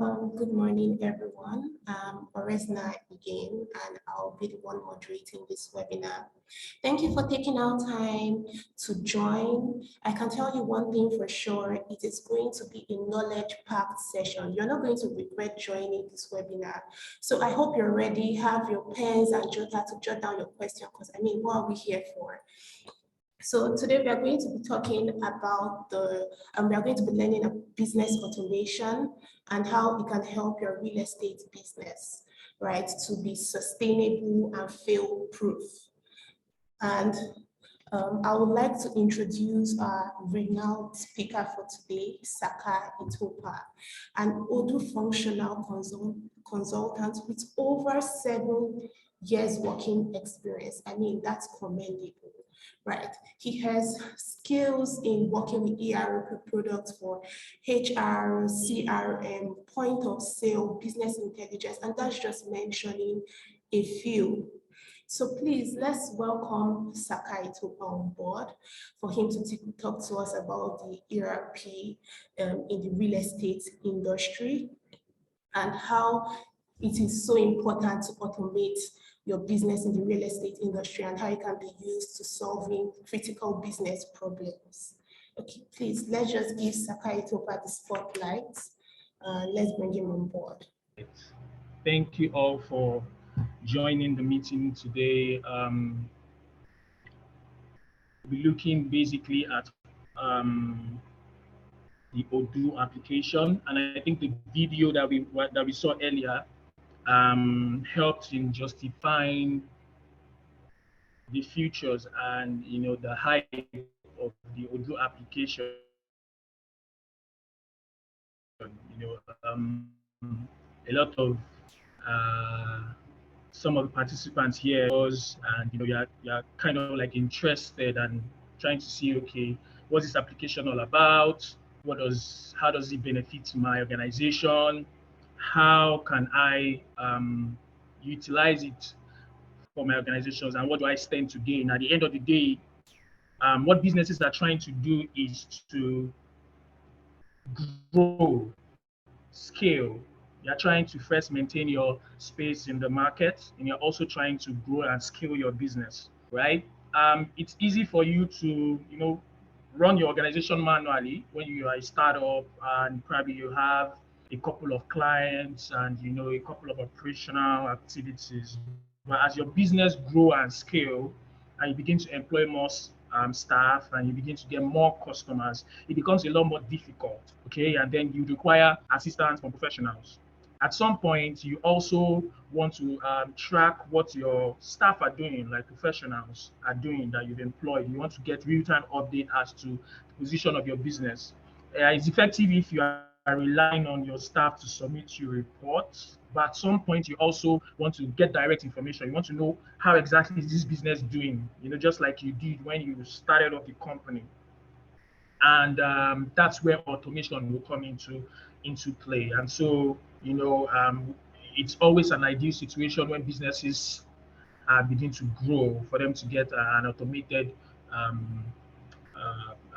Good morning, everyone. Oresna again, and I'll be the one moderating this webinar. Thank you for taking out time to join. I can tell you one thing for sure, it is going to be a knowledge-packed session. You're not going to regret joining this webinar. So I hope you're ready, have your pens and jotter to jot down your question, because I mean, what are we here for? So today we are going to be talking about we are going to be learning about business automation and how it can help your real estate business, right, to be sustainable and fail-proof. And I would like to introduce our renowned speaker for today, Saka Itopa, an Odoo functional consultant with over 7 years working experience. I mean, that's commendable. Right, he has skills in working with ERP products for HR, CRM, point of sale, business intelligence, and that's just mentioning a few. So please, let's welcome Saka Itopa on board for him to talk to us about the ERP in the real estate industry and how it is so important to automate your business in the real estate industry and how it can be used to solving critical business problems. Okay, please, let's just give Saka Itopa the spotlight. Let's bring him on board. Thank you all for joining the meeting today. We're looking basically at the Odoo application, and I think the video that we saw earlier helped in justifying the features and the hype of the Odoo application. A lot of some of the participants here and you're kind of like interested and trying to see, okay, what's this application all about? How does it benefit my organization? How can I utilize it for my organizations, and what do I stand to gain? At the end of the day, what businesses are trying to do is to grow, scale. You're trying to first maintain your space in the market, and you're also trying to grow and scale your business, right? It's easy for you to, run your organization manually when you are a startup and probably you have a couple of clients and a couple of operational activities. But as your business grow and scale and you begin to employ more staff and you begin to get more customers, it becomes a lot more difficult, okay? And then you require assistance from professionals. At some point, you also want to track what your staff are doing, like professionals are doing that you've employed. You want to get real-time update as to the position of your business. It's effective if you are relying on your staff to submit your reports, but at some point you also want to get direct information. You want to know how exactly is this business doing, just like you did when you started off the company. And that's where automation will come into play. And so, it's always an ideal situation when businesses begin to grow for them to get an automated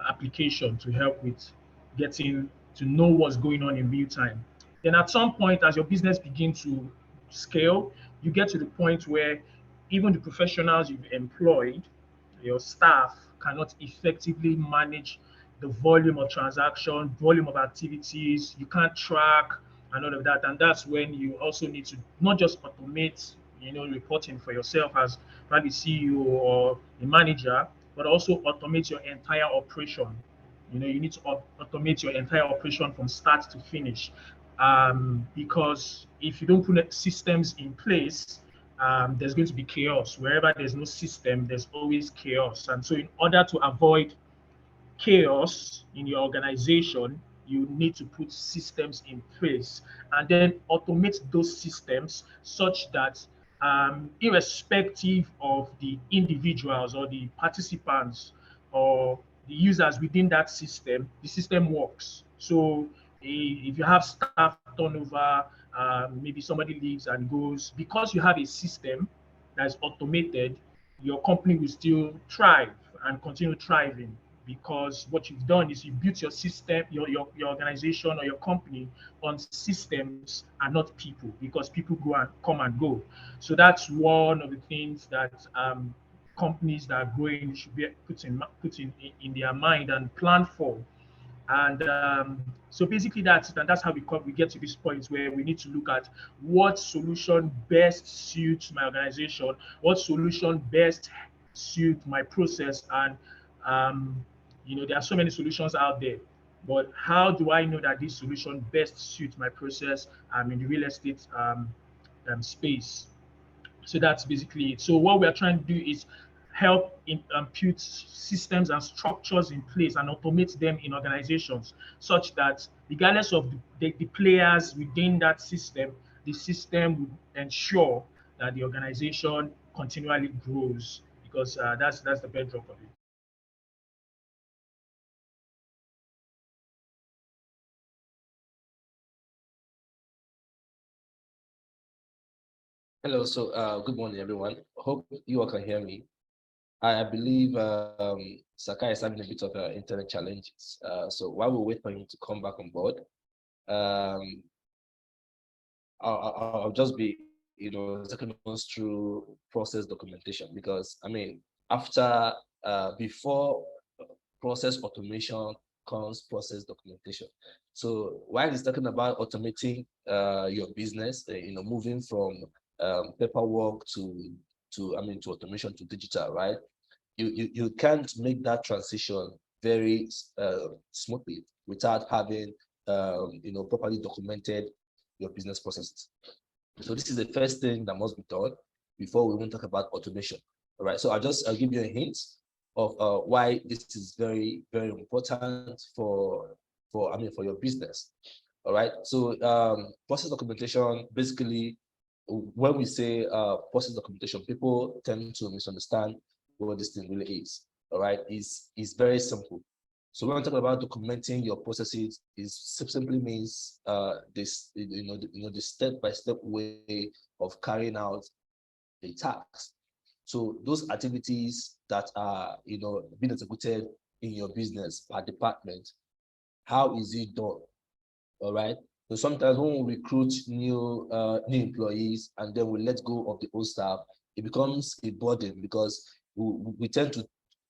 application to help with getting to know what's going on in real time. Then at some point, as your business begins to scale, you get to the point where even the professionals you've employed, your staff, cannot effectively manage the volume of transaction, volume of activities. You can't track and all of that. And that's when you also need to not just automate, reporting for yourself as probably CEO or a manager, but also automate your entire operation. You need to automate your entire operation from start to finish. Because if you don't put systems in place, there's going to be chaos. Wherever there's no system, there's always chaos. And so in order to avoid chaos in your organization, you need to put systems in place and then automate those systems such that irrespective of the individuals or the participants or the users within that system, the system works. So if you have staff turnover, maybe somebody leaves and goes, because you have a system that is automated, your company will still thrive and continue thriving. because what you've done is you built your system, your organization or your company on systems and not people, because people go and come and go. So that's one of the things that companies that are growing should be put in their mind and plan for. And so basically that's it. And that's how we get to this point where we need to look at what solution best suits my organization, what solution best suits my process. And there are so many solutions out there. But how do I know that this solution best suits my process in the real estate space? So that's basically it. So what we are trying to do is help put systems and structures in place and automate them in organizations such that regardless of the players within that system, the system will ensure that the organization continually grows, because that's the bedrock of it. Hello, so good morning, everyone. Hope you all can hear me. I believe Sakai is having a bit of internet challenges. So while we wait for him to come back on board, um, I'll just be, taking us through process documentation, because I mean, after before process automation comes process documentation. So while he's talking about automating your business, moving from paperwork to automation to digital, right? You can't make that transition very smoothly without having properly documented your business processes. So this is the first thing that must be done before we even talk about automation. All right. So I'll give you a hint of why this is very, very important for your business. All right. So process documentation, basically, when we say process documentation, people tend to misunderstand what this thing really is. All right. It's very simple. So when I'm talking about documenting your processes, it simply means the step-by-step way of carrying out a task. So those activities that are being executed in your business per department, how is it done? All right. So sometimes when we recruit new employees and then we let go of the old staff, it becomes a burden, because we tend to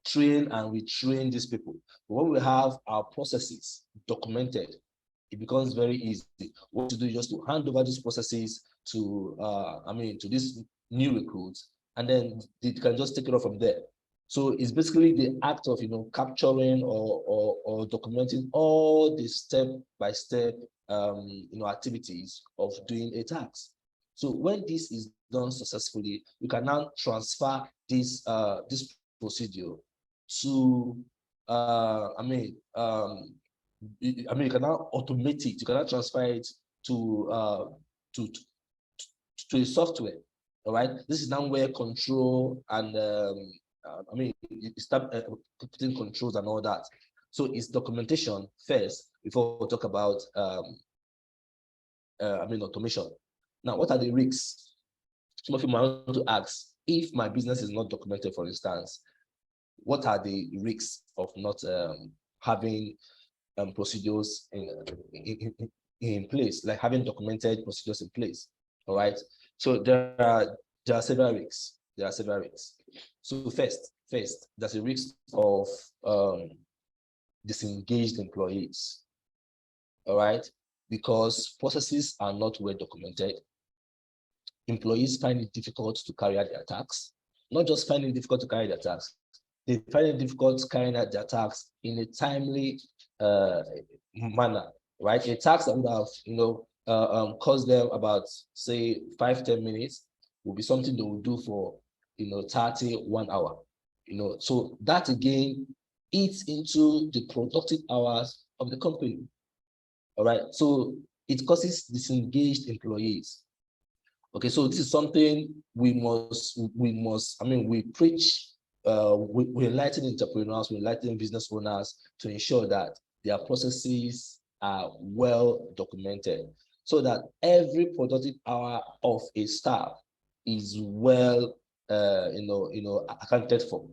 train and retrain these people. But when we have our processes documented, it becomes very easy. What to do is just to hand over these processes to to these new recruits, and then they can just take it off from there. So it's basically the act of capturing or documenting all the step-by-step activities of doing a task. So when this is done successfully, you can now transfer this procedure to you can now automate it. You can now transfer it to to a software. All right. This is now where control and you start putting controls and all that. So it's documentation first before we talk about automation. Now, what are the risks? Some of you might want to ask, if my business is not documented, for instance, what are the risks of not having procedures in place, like having documented procedures in place? All right. So there are several risks. There are several risks. So first, there's a risk of disengaged employees. All right, because processes are not well documented. Employees find it difficult to carry out their tasks. Not just find it difficult to carry their tasks, they find it difficult carrying out their tasks in a timely manner. Right, a task that would have cost them about say 5-10 minutes will be something they will do for 31 hour. So that again eats into the productive hours of the company. All right, so it causes disengaged employees. Okay, so this is something we preach, we enlighten entrepreneurs, we enlighten business owners to ensure that their processes are well documented, so that every productive hour of a staff is well accounted for.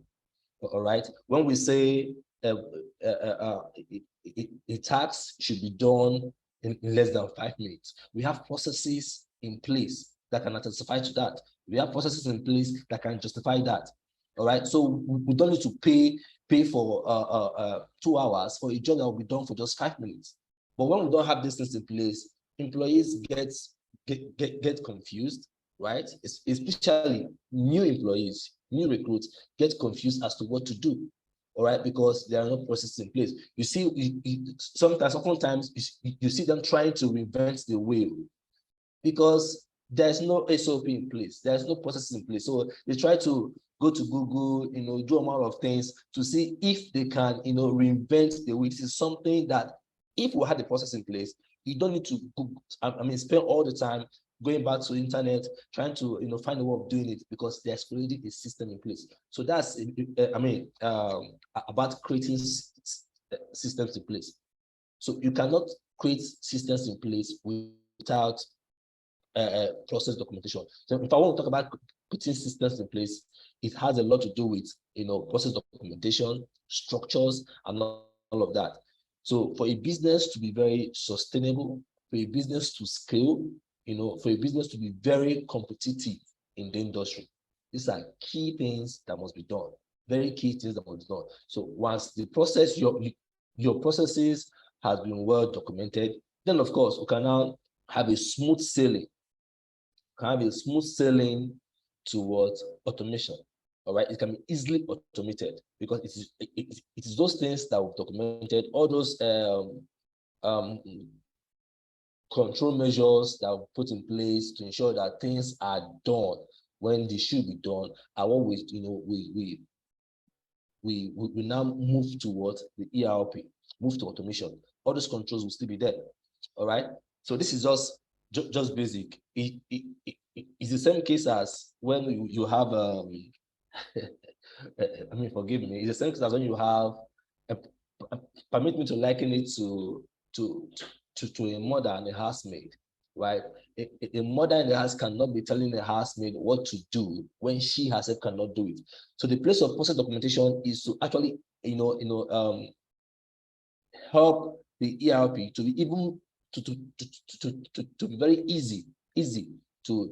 All right, when we say a task should be done in less than 5 minutes. We have processes in place that can testify to that. We have processes in place that can justify that. All right. So we don't need to pay for 2 hours for a job that will be done for just 5 minutes. But when we don't have these things in place, employees get confused, right? Especially new employees, new recruits get confused as to what to do. All right, because there are no processes in place. You see, sometimes you see them trying to reinvent the wheel because there's no SOP in place. There's no processes in place. So they try to go to Google, do a lot of things to see if they can, reinvent the wheel. This is something that if we had the process in place, you don't need to spend all the time going back to the internet, trying to find a way of doing it because there's already a system in place. So that's about creating systems in place. So you cannot create systems in place without process documentation. So if I want to talk about putting systems in place, it has a lot to do with process documentation, structures, and all of that. So for a business to be very sustainable, for a business to scale, for a business to be very competitive in the industry, these are key things that must be done. Very key things that must be done. So once the process, your processes has been well documented, then of course we can now have a smooth sailing. Towards automation. All right, it can be easily automated because it is those things that we've documented, all those control measures that we put in place to ensure that things are done when they should be done, are what we now move towards the ERP, move to automation. All those controls will still be there. All right. So this is just basic. It's the same case as when you have forgive me. It's the same case as when you have permit me to liken it to a mother and a housemaid, right? A mother in the house cannot be telling the housemaid what to do when she herself cannot do it. So the place of process documentation is to actually, help the ERP to be even to be very easy to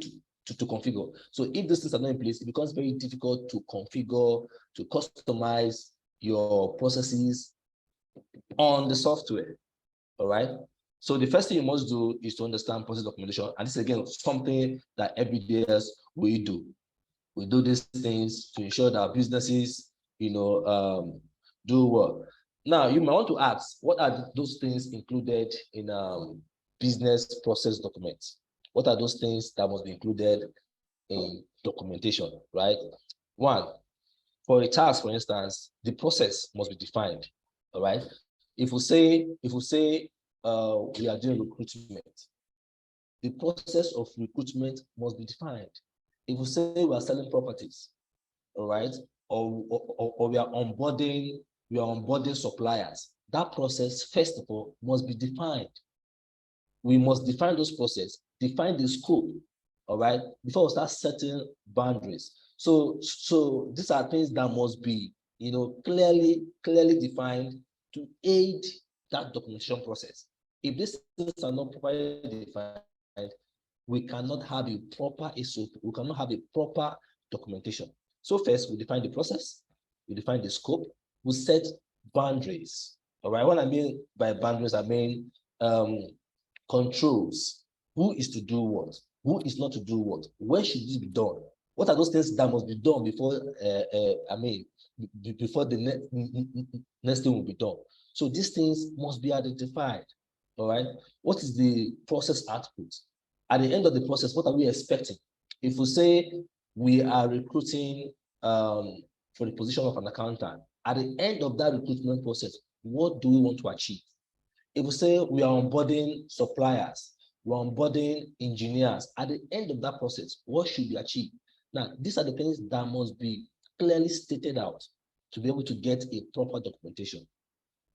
configure. So if these things are not in place, it becomes very difficult to configure, to customize your processes on the software. All right. So the first thing you must do is to understand process documentation. And this is again something that every day we do. We do these things to ensure that businesses, do well. Now, you might want to ask, what are those things included in business process documents? What are those things that must be included in documentation, right? One, for a task, for instance, the process must be defined, all right? If we say we are doing recruitment, the process of recruitment must be defined. If we say we are selling properties, all right, or we are onboarding suppliers, that process, first of all, must be defined. We must define those processes, define the scope, all right, before we start setting boundaries. So these are things that must be, clearly defined to aid that documentation process. If these things are not properly defined, we cannot have a proper SOP, we cannot have a proper documentation. So first, we define the process, we define the scope, we set boundaries. All right, what I mean by boundaries, I mean controls. Who is to do what? Who is not to do what? Where should this be done? What are those things that must be done before before the next thing will be done? So these things must be identified. All right. What is the process output? At the end of the process, what are we expecting? If we say we are recruiting for the position of an accountant, at the end of that recruitment process, what do we want to achieve? If we say we are onboarding suppliers, we're onboarding engineers, at the end of that process, what should be achieved? Now, these are the things that must be clearly stated out to be able to get a proper documentation.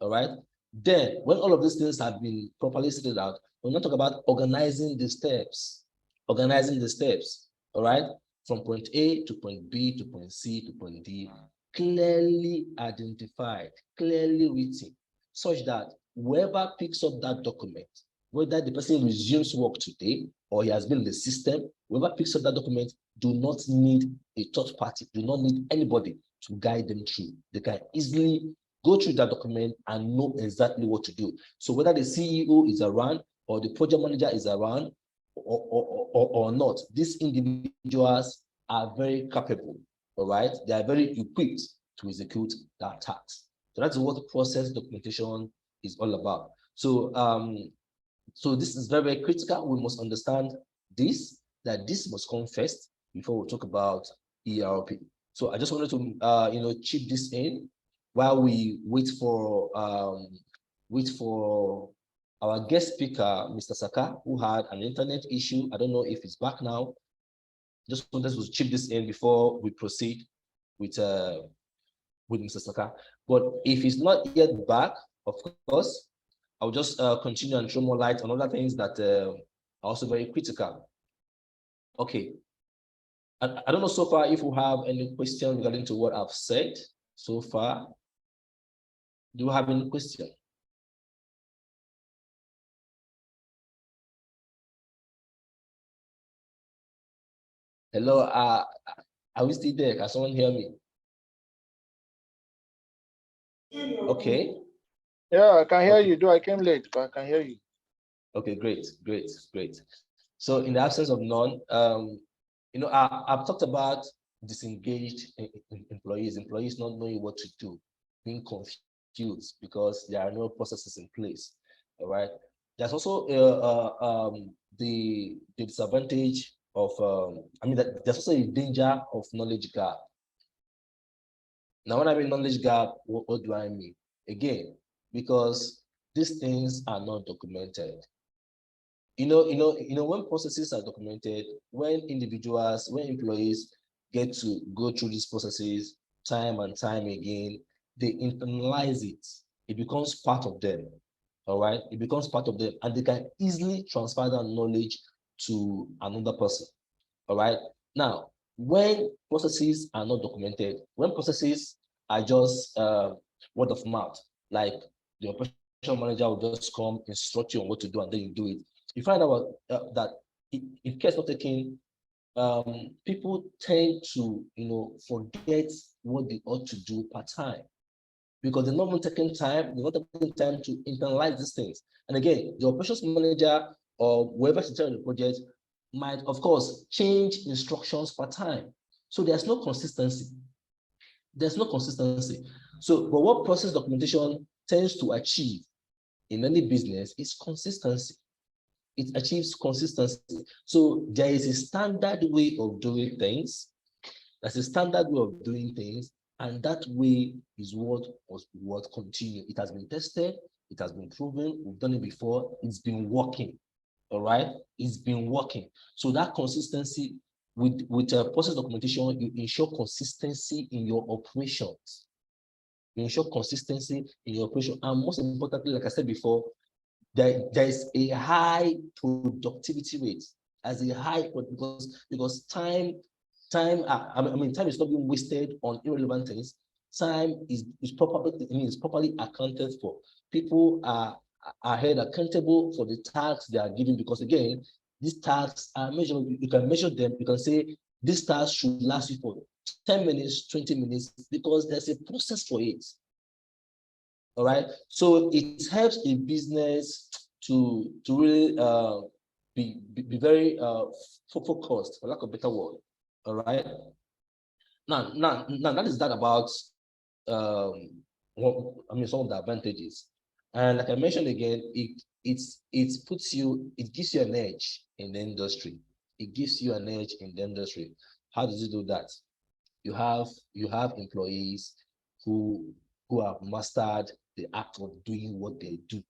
All right. Then, when all of these things have been properly stated out, we're going to talk about organizing the steps. Organizing the steps. All right. From point A to point B to point C to point D. clearly identified, clearly written, such that whoever picks up that document, whether the person resumes work today or he has been in the system, whoever picks up that document do not need a third party, do not need anybody to guide them through. They can easily go through that document and know exactly what to do. So whether the CEO is around or the project manager is around or not, these individuals are very capable, all right? They are very equipped to execute that task. So that's what the process documentation is all about. So this is very, very critical. We must understand this, that this must come first before we talk about ERP. So I just wanted to chip this in while we wait for our guest speaker, Mr. Saka, who had an internet issue. I don't know if he's back now. Just wanted to chip this in before we proceed with Mr. Saka. But if he's not yet back, of course, I'll just continue and throw more light on other things that are also very critical. Okay. I don't know so far if you have any questions regarding to what I've said so far. Do you have any question? Hello, are we still there? Can someone hear me? Okay. Yeah, I can hear you. Though I came late, but I can hear you. Okay, great. So in the absence of none, I've talked about disengaged employees not knowing what to do, being confused because there are no processes in place. All right. There's also the disadvantage of there's also a danger of knowledge gap. Now, when I mean knowledge gap, what do I mean? Again, because these things are not documented. When processes are documented, when employees get to go through these processes time and time again, they internalize it. It becomes part of them. All right, it becomes part of them, and they can easily transfer that knowledge to another person. All right. Now, when processes are not documented, when processes are just word of mouth, like the operation manager will just come instruct you on what to do and then you do it, you find out that if care is not taken, people tend to forget what they ought to do per time because they're not taking time, they're not taking time to internalize these things. And again, the operations manager or whoever's in charge of the project might, of course, change instructions per time. So there's no consistency. So, but what process documentation tends to achieve in any business is consistency. It achieves consistency. So there is a standard way of doing things. That's a standard way of doing things. And that way is what continue. It has been tested. It has been proven. We've done it before. It's been working. All right. It's been working. So that consistency with process documentation, you ensure consistency in your operations. You ensure consistency in your operation. And most importantly, like I said before, there is a high productivity rate as a high because time time is not being wasted on irrelevant things. Time is properly accounted for. People are held accountable for the tasks they are given because again, these tasks are measurable. You can measure them. You can say this task should last you for 10 minutes, 20 minutes, because there's a process for it. All right. So it helps a business to really be very focused, for lack of a better word. All right. Now that is that about some of the advantages. And like I mentioned again, it gives you an edge in the industry. It gives you an edge in the industry. How does it do that? You have employees who have mastered the act of doing what they do.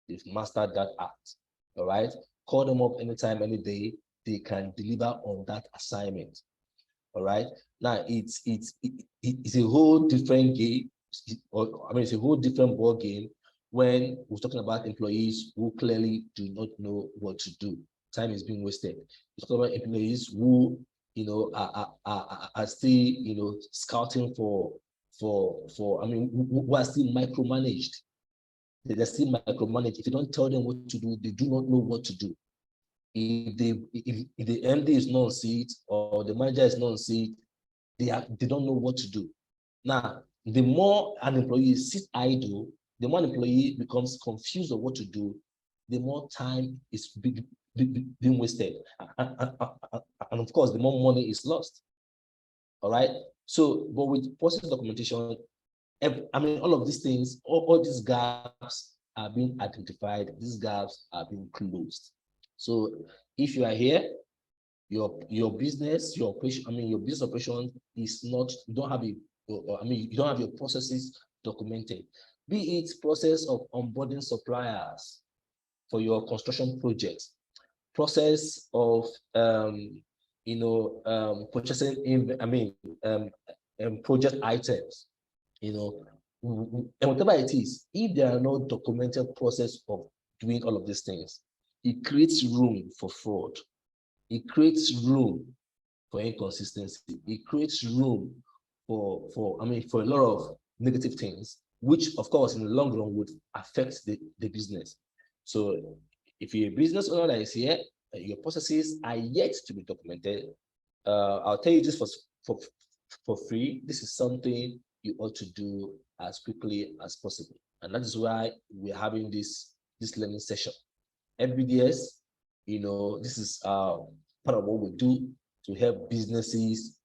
They've mastered that act. All right. Call them up anytime, any day. They can deliver on that assignment. All right. Now it's a whole different game. It's a whole different ball game when we're talking about employees who clearly do not know what to do. Time is being wasted. We're talking about employees who are still scouting for who are still micromanaged. They're still micromanaged. If you don't tell them what to do, they do not know what to do. If the MD is not on seat or the manager is not on seat, they don't know what to do. Now, the more an employee sits idle, the more an employee becomes confused of what to do, the more time is being wasted. And of course, the more money is lost. All right. So, but with process documentation, all of these things, all these gaps are being identified, these gaps are being closed. So if you are here, your business, your operation, your business operation is not, you don't have you don't have your processes documented. Be it process of onboarding suppliers for your construction projects, process of purchasing project items, and whatever it is, if there are no documented process of doing all of these things, it creates room for fraud. It creates room for inconsistency. It creates room for a lot of negative things, which of course in the long run would affect the business. So if you're a business owner that is here, your processes are yet to be documented, I'll tell you this for free. This is something you ought to do as quickly as possible. And that is why we're having this learning session. FBDS, this is part of what we do to help businesses,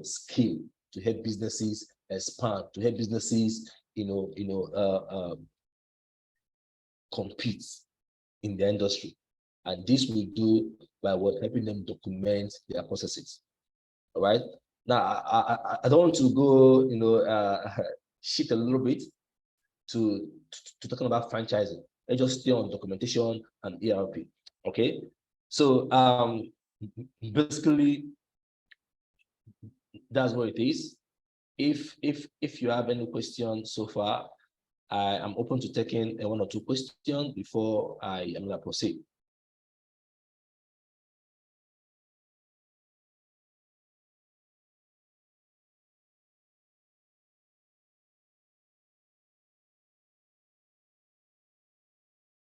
scale, to help businesses expand, to help businesses, compete in the industry. And this we do by helping them document their processes. All right. Now, I don't want to go, shift a little bit to talking about franchising. Let's just stay on documentation and ERP. Okay. So basically, that's what it is. If you have any questions so far, I am open to taking one or two questions before I am going to proceed.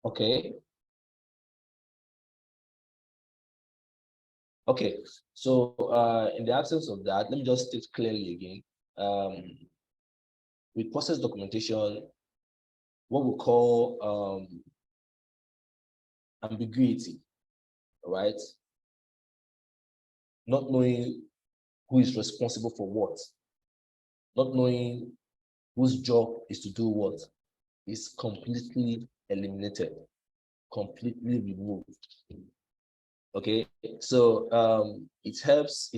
Okay. Okay. So in the absence of that, let me just state clearly again. With process documentation, what we call ambiguity, right? Not knowing who is responsible for what, not knowing whose job is to do what, is completely eliminated, completely removed. Okay, so it helps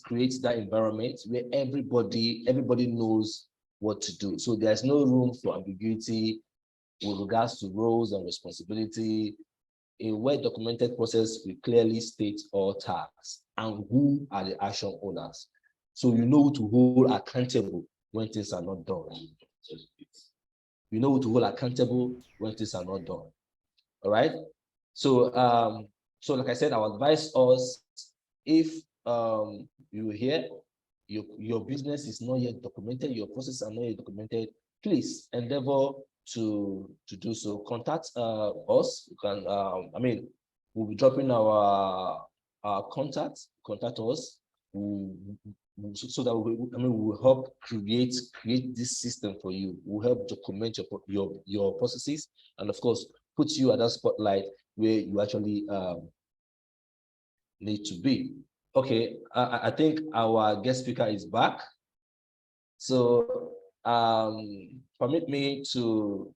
create that environment where everybody knows what to do. So there's no room for ambiguity with regards to roles and responsibility. A well-documented process will clearly state all tasks and who are the action owners. So you know to hold accountable when things are not done. You know to hold accountable when things are not done. All right. So so like I said, I would advise us, if you hear your business is not yet documented, your processes are not yet documented, please endeavor to do so. Contact us. You can we'll be dropping our contact us, so that we will help create this system for you. We'll help document your processes, and of course put you at that spotlight where you actually need to be. Okay, I think our guest speaker is back. So permit me to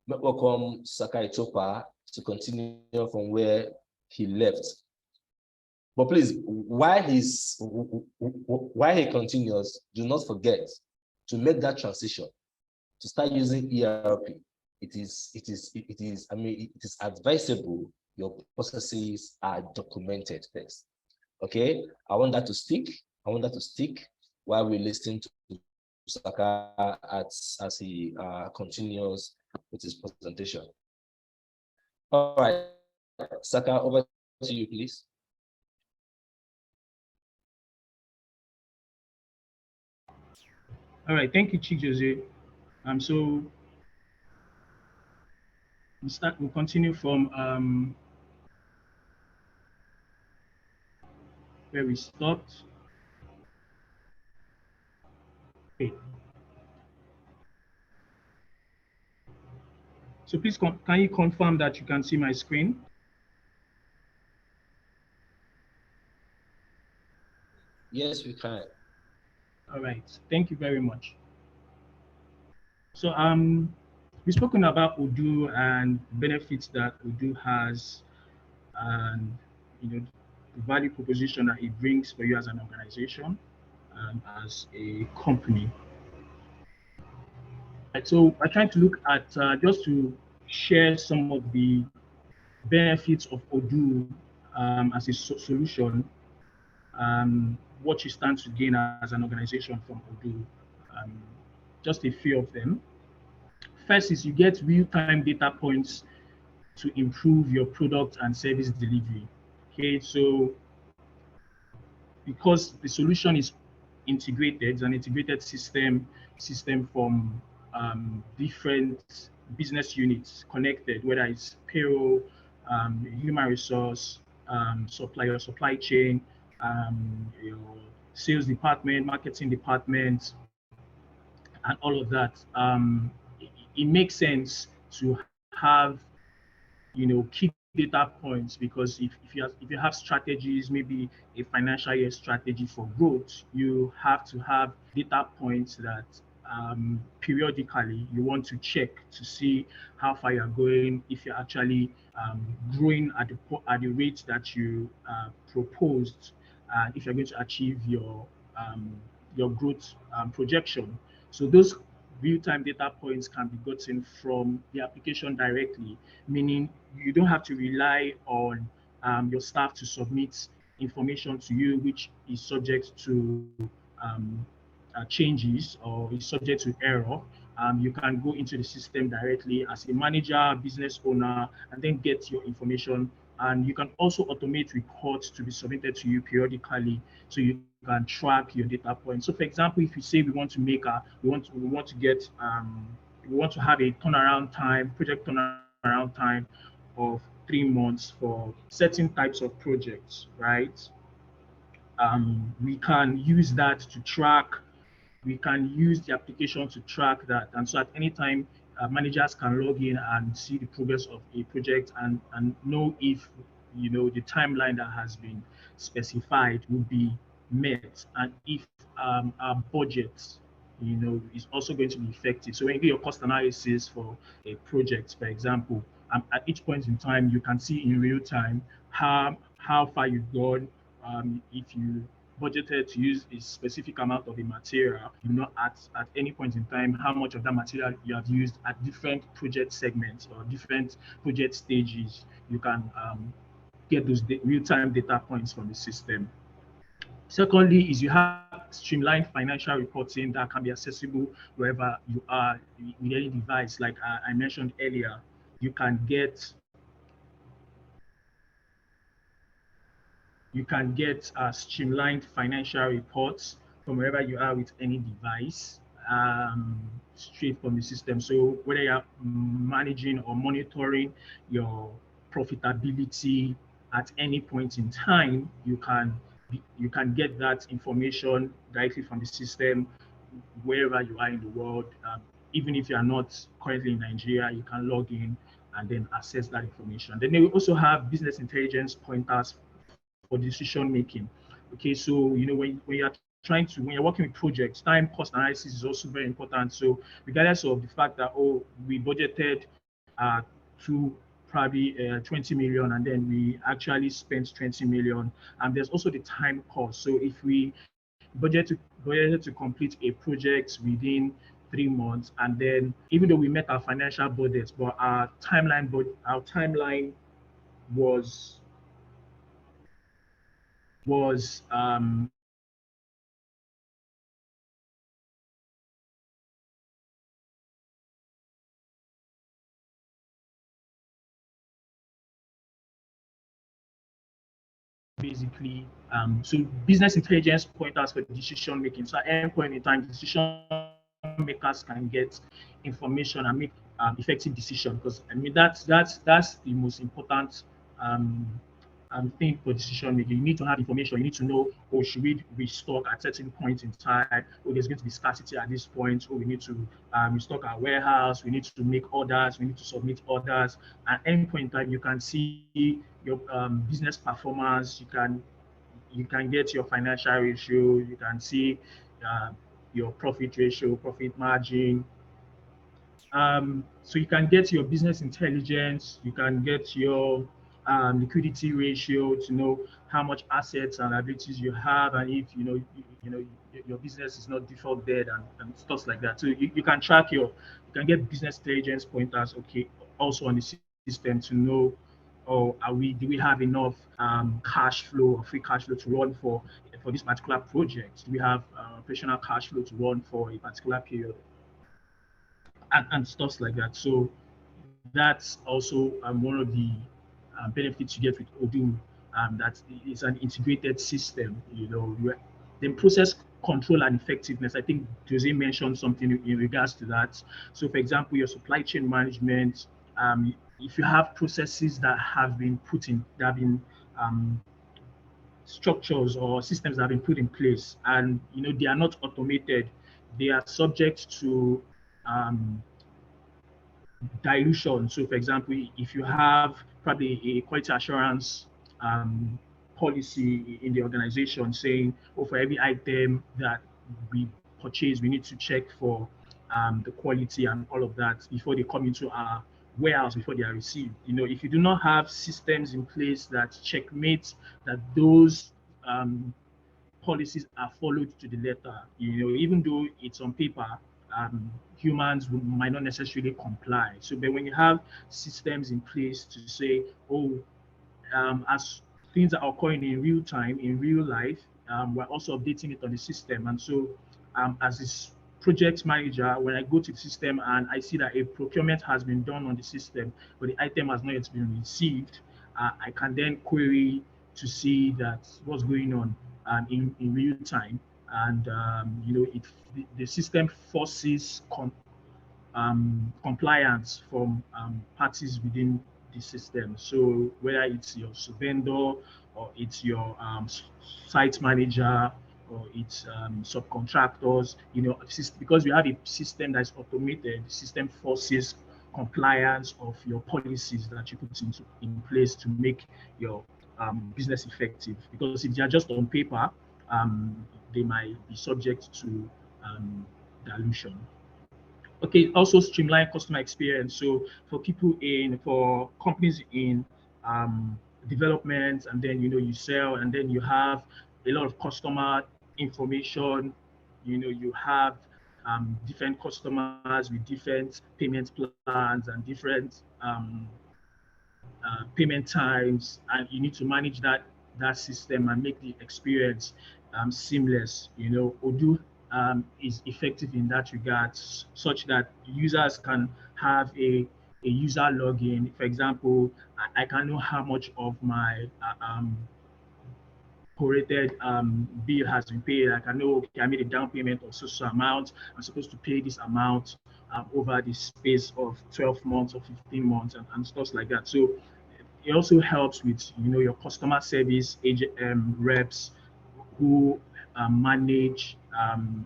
welcome Sakai Chopa to continue from where he left. But please, while he continues, do not forget to make that transition to start using ERP. It is advisable your processes are documented first. Okay, I want that to stick. While we listen to Saka as he continues with his presentation. All right, Saka, over to you, please. All right, thank you, Chief Jose. So we'll continue from where we stopped. Okay. So please, can you confirm that you can see my screen? Yes, we can. All right, thank you very much. So we've spoken about Odoo and benefits that Odoo has, and the value proposition that it brings for you as an organization and as a company. Right, so I'm trying to look at just to share some of the benefits of Odoo as a solution, what you stand to gain as an organization from Odoo. Um, just a few of them. First is you get real-time data points to improve your product and service delivery. Okay, so because the solution is integrated, it's an integrated system from different business units connected, whether it's payroll, human resource, supply chain, your sales department, marketing department, and all of that. It makes sense to have key data points, because if you have strategies, maybe a financial year strategy for growth, you have to have data points that periodically you want to check to see how far you're going, if you're actually growing at the rate that you proposed, and if you're going to achieve your growth projection. So those real-time data points can be gotten from the application directly, meaning you don't have to rely on your staff to submit information to you, which is subject to changes or is subject to error. You can go into the system directly as a manager, business owner, and then get your information. And you can also automate reports to be submitted to you periodically, so you can track your data points. So, for example, if you say we want to have a project turnaround time of 3 months for certain types of projects, right? We can use that to track. We can use the application to track that. And so at any time, managers can log in and see the progress of a project, and know if the timeline that has been specified will be met, and if our budget is also going to be effective. So when you do your cost analysis for a project, for example, at each point in time, you can see in real time how far you've gone. If you budgeted to use a specific amount of a material, you know at any point in time how much of that material you have used at different project segments or different project stages. You can get those real-time data points from the system. Secondly, is you have streamlined financial reporting that can be accessible wherever you are with any device. Like I mentioned earlier, you can get streamlined financial reports from wherever you are with any device, straight from the system. So whether you're managing or monitoring your profitability at any point in time, you can get that information directly from the system wherever you are in the world. Even if you are not currently in Nigeria, you can log in and then access that information. Then they also have business intelligence pointers for decision making. Okay, so when you're working with projects, time cost analysis is also very important. So regardless of the fact that we budgeted to probably 20 million, and then we actually spent 20 million, and there's also the time cost. So if we budgeted to complete a project within 3 months, and then even though we met our financial budgets, but our timeline was basically so business intelligence pointers for decision making. So at any point in time, decision makers can get information and make effective decision. Because I mean that's the most important um, thing for decision making. You need to have information. You need to know, oh, should we restock at certain point in time? Oh, there's going to be scarcity at this point. Oh, we need to restock our warehouse. We need to make orders. We need to submit orders. At any point in time, you can see your business performance. You can get your financial ratio. You can see uh, your profit ratio, profit margin. So you can get your business intelligence, you can get your liquidity ratio to know how much assets and liabilities you have, and if your business is not default dead and stuff like that. So you can track you can get business intelligence pointers. Okay, also on the system to know, or do we have enough cash flow or free cash flow to run for this particular project? Do we have operational cash flow to run for a particular period? And stuff like that. So that's also one of the benefits you get with Odoo. That it's an integrated system. Then process control and effectiveness. I think Jose mentioned something in regards to that. So, for example, your supply chain management. If you have processes that have been structures or systems that have been put in place, and they are not automated, they are subject to um, dilution. So, for example, if you have probably a quality assurance policy in the organization saying, oh, for every item that we purchase, we need to check for the quality and all of that before they come into our warehouse, before they are received. If you do not have systems in place that checkmate that those policies are followed to the letter. Even though it's on paper, humans might not necessarily comply. So, but when you have systems in place to say, oh, as things are occurring in real time, in real life, we're also updating it on the system. And so, as this project manager, when I go to the system and I see that a procurement has been done on the system, but the item has not yet been received, I can then query to see that what's going on in real time. And the system forces compliance from parties within the system. So whether it's your vendor or it's your site manager or it's subcontractors, because we have a system that's automated, the system forces compliance of your policies that you put in place to make your business effective. Because if they are just on paper, they might be subject to dilution. Okay, also streamline customer experience. So for companies in development, and then you sell, and then you have a lot of customer information. You have different customers with different payment plans and different payment times, and you need to manage that system and make the experience seamless. Odoo is effective in that regard, such that users can have a user login. For example, I can know how much of my prorated bill has been paid. I can know, okay, I made a down payment of so amount. I'm supposed to pay this amount over the space of 12 months or 15 months and stuff like that. So it also helps with your customer service agent reps who manage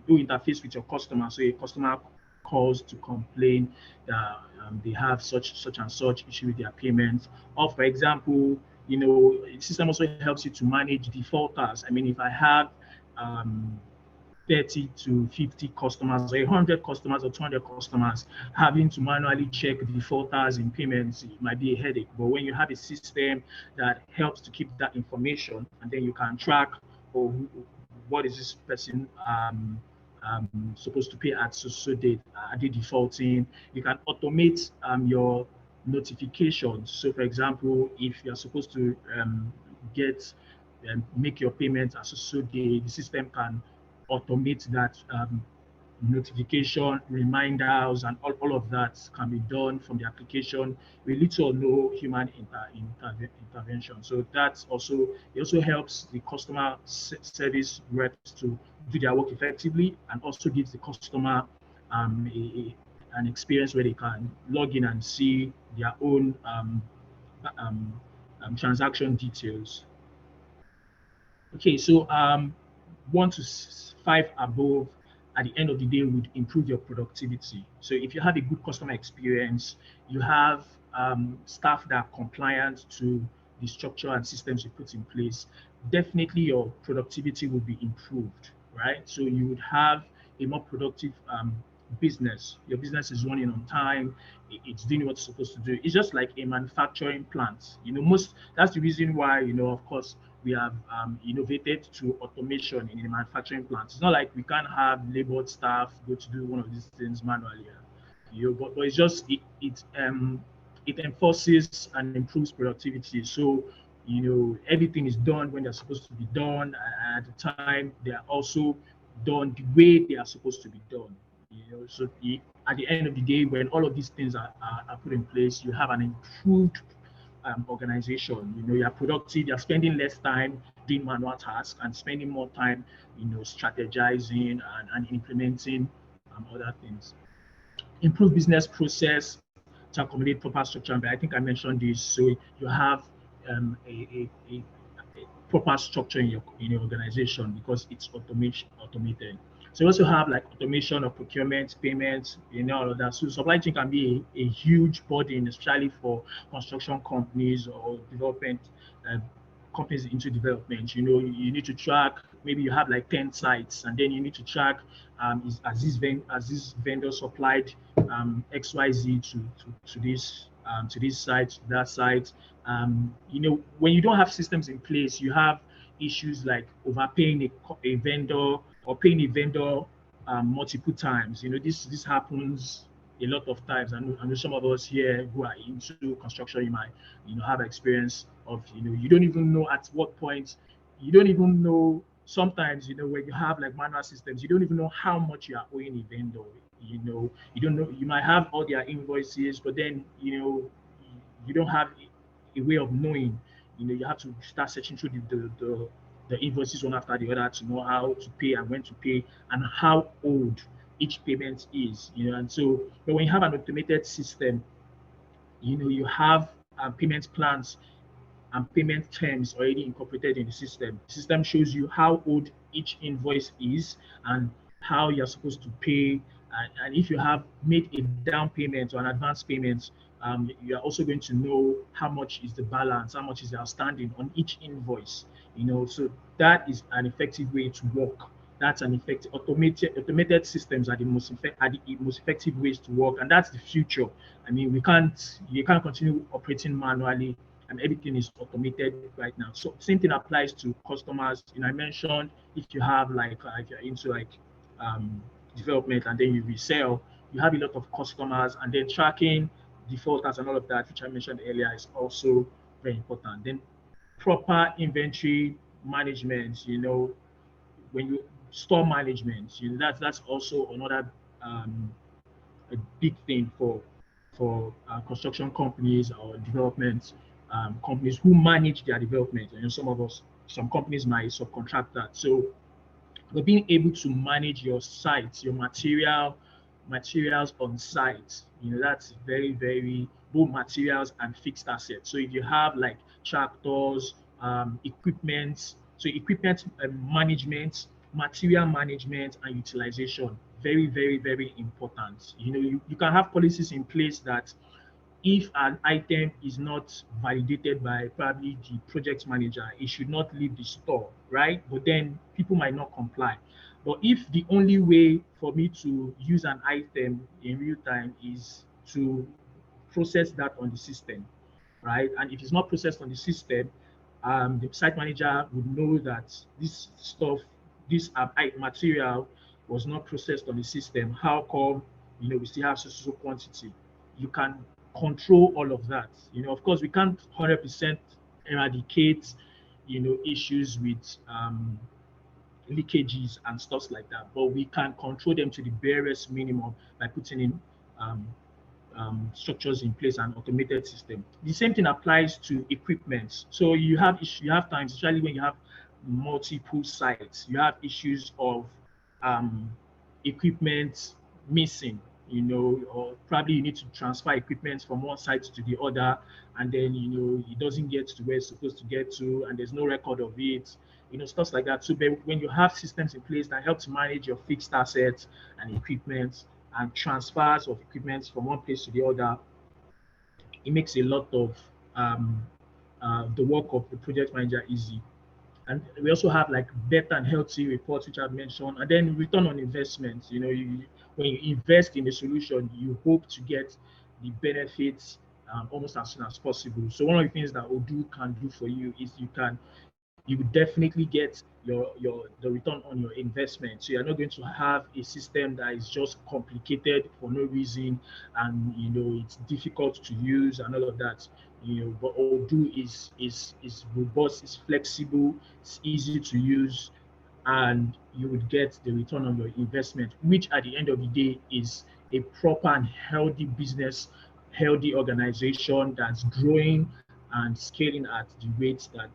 who interface with your customer. So a customer calls to complain that they have such and such issue with their payments. Or for example, the system also helps you to manage defaulters. I mean, if I have 30 to 50 customers, or 100 customers, or 200 customers, having to manually check defaulters in payments, it might be a headache. But when you have a system that helps to keep that information, and then you can track, or what is this person supposed to pay at so date? Are they defaulting? You can automate your notifications. So, for example, if you're supposed to make your payments at so date, the system can automate that notification, reminders, and all of that can be done from the application with little or no human intervention. So it also helps the customer service reps to do their work effectively, and also gives the customer an experience where they can log in and see their own um, transaction details. Okay, so 1 to 5 above at the end of the day would improve your productivity. So if you have a good customer experience, you have staff that are compliant to the structure and systems you put in place, definitely your productivity will be improved, right? So you would have a more productive business. Your business is running on time. It's doing what it's supposed to do. It's just like a manufacturing plant. That's the reason why, of course, we have innovated to automation in the manufacturing plant. It's not like we can't have labored staff go to do one of these things manually. But it's just it enforces and improves productivity. So everything is done when they're supposed to be done at the time. They are also done the way they are supposed to be done. So at the end of the day, when all of these things are put in place, you have an improved organization. You're productive, you're spending less time doing manual tasks and spending more time, strategizing and implementing other things. Improve business process to accommodate proper structure. I think I mentioned this. So you have a proper structure in your organization because it's automated. So you also have like automation of procurement, payments, all of that. So supply chain can be a huge burden, especially for construction companies or development companies into development. You need to track. Maybe you have like 10 sites, and then you need to track as this vendor supplied XYZ to this site, to that site. When you don't have systems in place, you have issues like overpaying a vendor or paying a vendor multiple times. This happens a lot of times. I know some of us here who are into construction, you might have experience of you don't even know at what point, you don't even know sometimes when you have like manual systems, you don't even know how much you are owing a vendor. You don't know, you might have all their invoices, but then you don't have a way of knowing. You have to start searching through the invoices one after the other to know how to pay and when to pay and how old each payment is. And so, but when you have an automated system, you have payment plans and payment terms already incorporated in the system. The system shows you how old each invoice is and how you're supposed to pay. And if you have made a down payment or an advance payment, you are also going to know how much is the balance, how much is the outstanding on each invoice. So that is an effective way to work. That's an effective automated systems are the most effective ways to work, and that's the future. I mean, you can't continue operating manually and everything is automated right now. So same thing applies to customers. I mentioned if you have if you're into development and then you resell, you have a lot of customers, and then tracking defaulters and all of that, which I mentioned earlier, is also very important. Then proper inventory management, when you store management, that's also another a big thing for construction companies or development companies who manage their development. Some companies might subcontract that. So, but being able to manage your sites, your materials on site, that's very, very both materials and fixed assets. So if you have like tractors, equipment, so equipment management, material management, and utilization, very, very, very important. You can have policies in place that if an item is not validated by probably the project manager, it should not leave the store, right? But then people might not comply. But if the only way for me to use an item in real time is to process that on the system, right? And if it's not processed on the system, the site manager would know that this material was not processed on the system. How come, we still have so quantity? You can control all of that. Of course, we can't 100% eradicate, issues with leakages and stuff like that, but we can control them to the barest minimum by putting in um, structures in place and automated system. The same thing applies to equipment. So you have times, especially when you have multiple sites, you have issues of equipment missing, or probably you need to transfer equipment from one site to the other, and then it doesn't get to where it's supposed to get to, and there's no record of it, stuff like that. So when you have systems in place that help to manage your fixed assets and equipment and transfers of equipment from one place to the other, it makes a lot of the work of the project manager easy. And we also have like better and healthy reports, which I've mentioned, and then return on investment. When you invest in a solution, you hope to get the benefits almost as soon as possible. So one of the things that Odoo can do for you is you would definitely get the return on your investment. So you're not going to have a system that is just complicated for no reason, and it's difficult to use and all of that. But Odoo is robust, it's flexible, it's easy to use, and you would get the return on your investment, which at the end of the day is a proper and healthy business, healthy organization that's growing and scaling at the rates that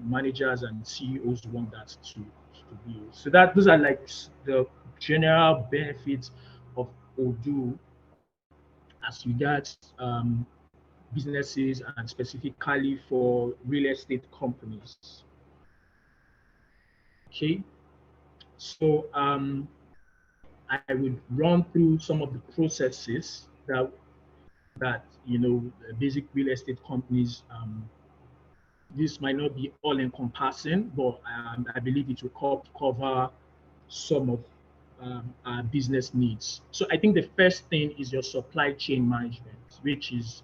managers and CEOs want that to be. So those are like the general benefits of Odoo as regards businesses and specifically for real estate companies. Okay, so I would run through some of the processes that basic real estate companies. This might not be all encompassing, but I believe it will cover some of our business needs. So I think the first thing is your supply chain management, which is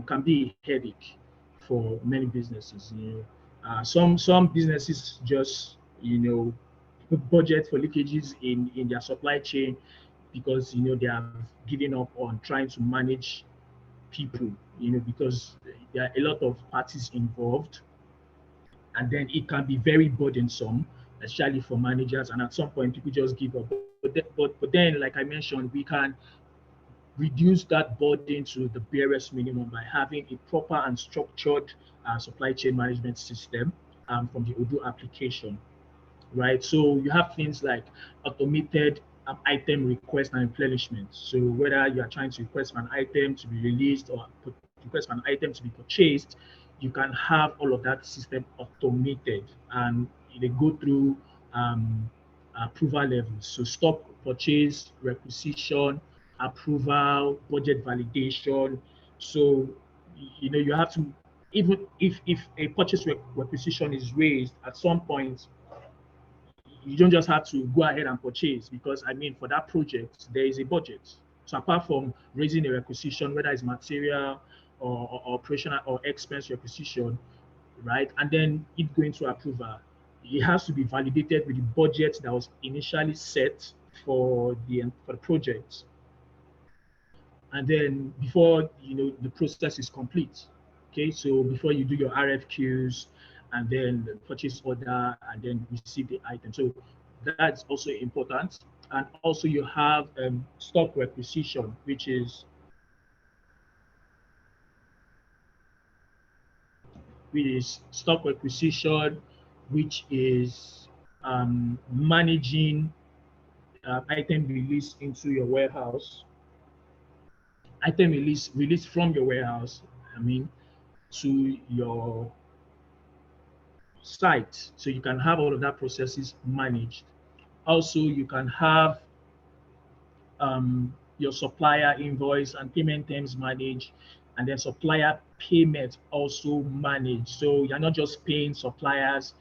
can be a headache for many businesses. Some businesses just budget for leakages in their supply chain because they have given up on trying to manage people, because there are a lot of parties involved, and then it can be very burdensome, especially for managers. And at some point, people just give up. But then, like I mentioned, we can reduce that burden to the barest minimum by having a proper and structured supply chain management system from the Odoo application, right? So you have things like automated item request and replenishment. So whether you are trying to request for an item to be released or request for an item to be purchased, you can have all of that system automated, and they go through approval levels. So stock purchase, requisition, approval, budget validation. So you have to, even if a purchase requisition is raised at some point, you don't just have to go ahead and purchase, because I mean, for that project there is a budget. So apart from raising a requisition, whether it's material or operational or expense requisition, right, and then it going to approval, it has to be validated with the budget that was initially set for the project, and then before the process is complete. Okay, so before you do your RFQs and then the purchase order and then receive the item, so that's also important. And also you have stock requisition, which is stock requisition, which is managing item release into your warehouse, item release from your warehouse, I mean, to your site, so you can have all of that processes managed. Also, you can have your supplier invoice and payment terms managed, and then supplier payment also managed. So you're not just paying suppliers.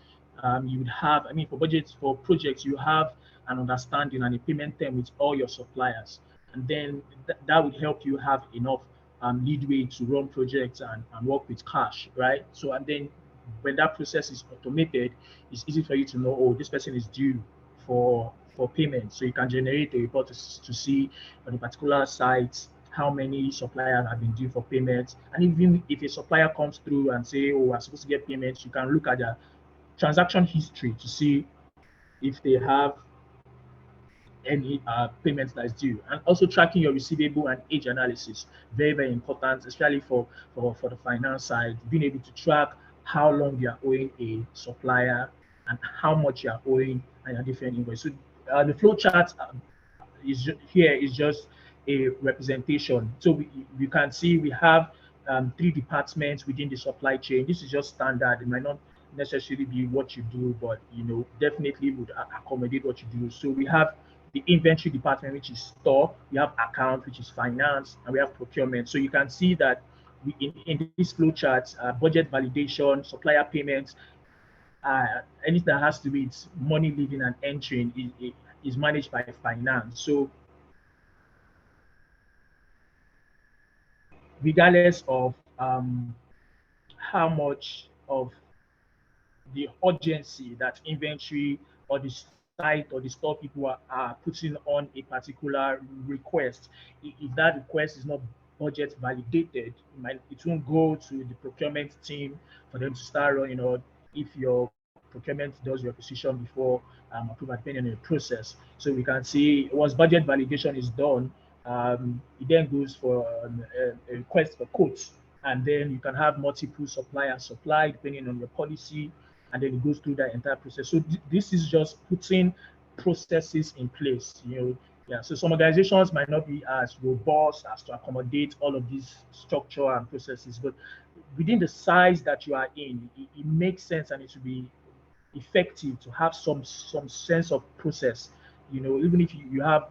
You would have, I mean, for budgets, for projects, you have an understanding and a payment term with all your suppliers, and then that would help you have enough leadway to run projects and work with cash, right? So, and then when that process is automated, it's easy for you to know, oh, this person is due for payment. So you can generate a report to see on a particular site how many suppliers have been due for payment. And even if a supplier comes through and say, oh, I'm supposed to get payments, you can look at their transaction history to see if they have any payments that is due. And also tracking your receivable and age analysis, very, very important, especially for the finance side, being able to track how long you are owing a supplier and how much you are owing and your different invoices. So the flow chart here is just a representation. So you can see we have three departments within the supply chain. This is just standard. It might not necessarily be what you do, but definitely would accommodate what you do. So we have the inventory department, which is store. We have account, which is finance, and we have procurement. So you can see that in this flow chart, budget validation, supplier payments, anything that has to do with money leaving and entering is managed by finance. So regardless of how much of the urgency that inventory or the site or the store people are putting on a particular request, if that request is not budget validated, it won't go to the procurement team for them to start running, or if your procurement does your position before approval, depending on the process. So we can see once budget validation is done, it then goes for a request for quotes, and then you can have multiple suppliers supply depending on your policy, and then it goes through that entire process. So this is just putting processes in place. Yeah. So some organizations might not be as robust as to accommodate all of these structure and processes, but within the size that you are in, it makes sense, and it should be effective to have some sense of process. Even if you have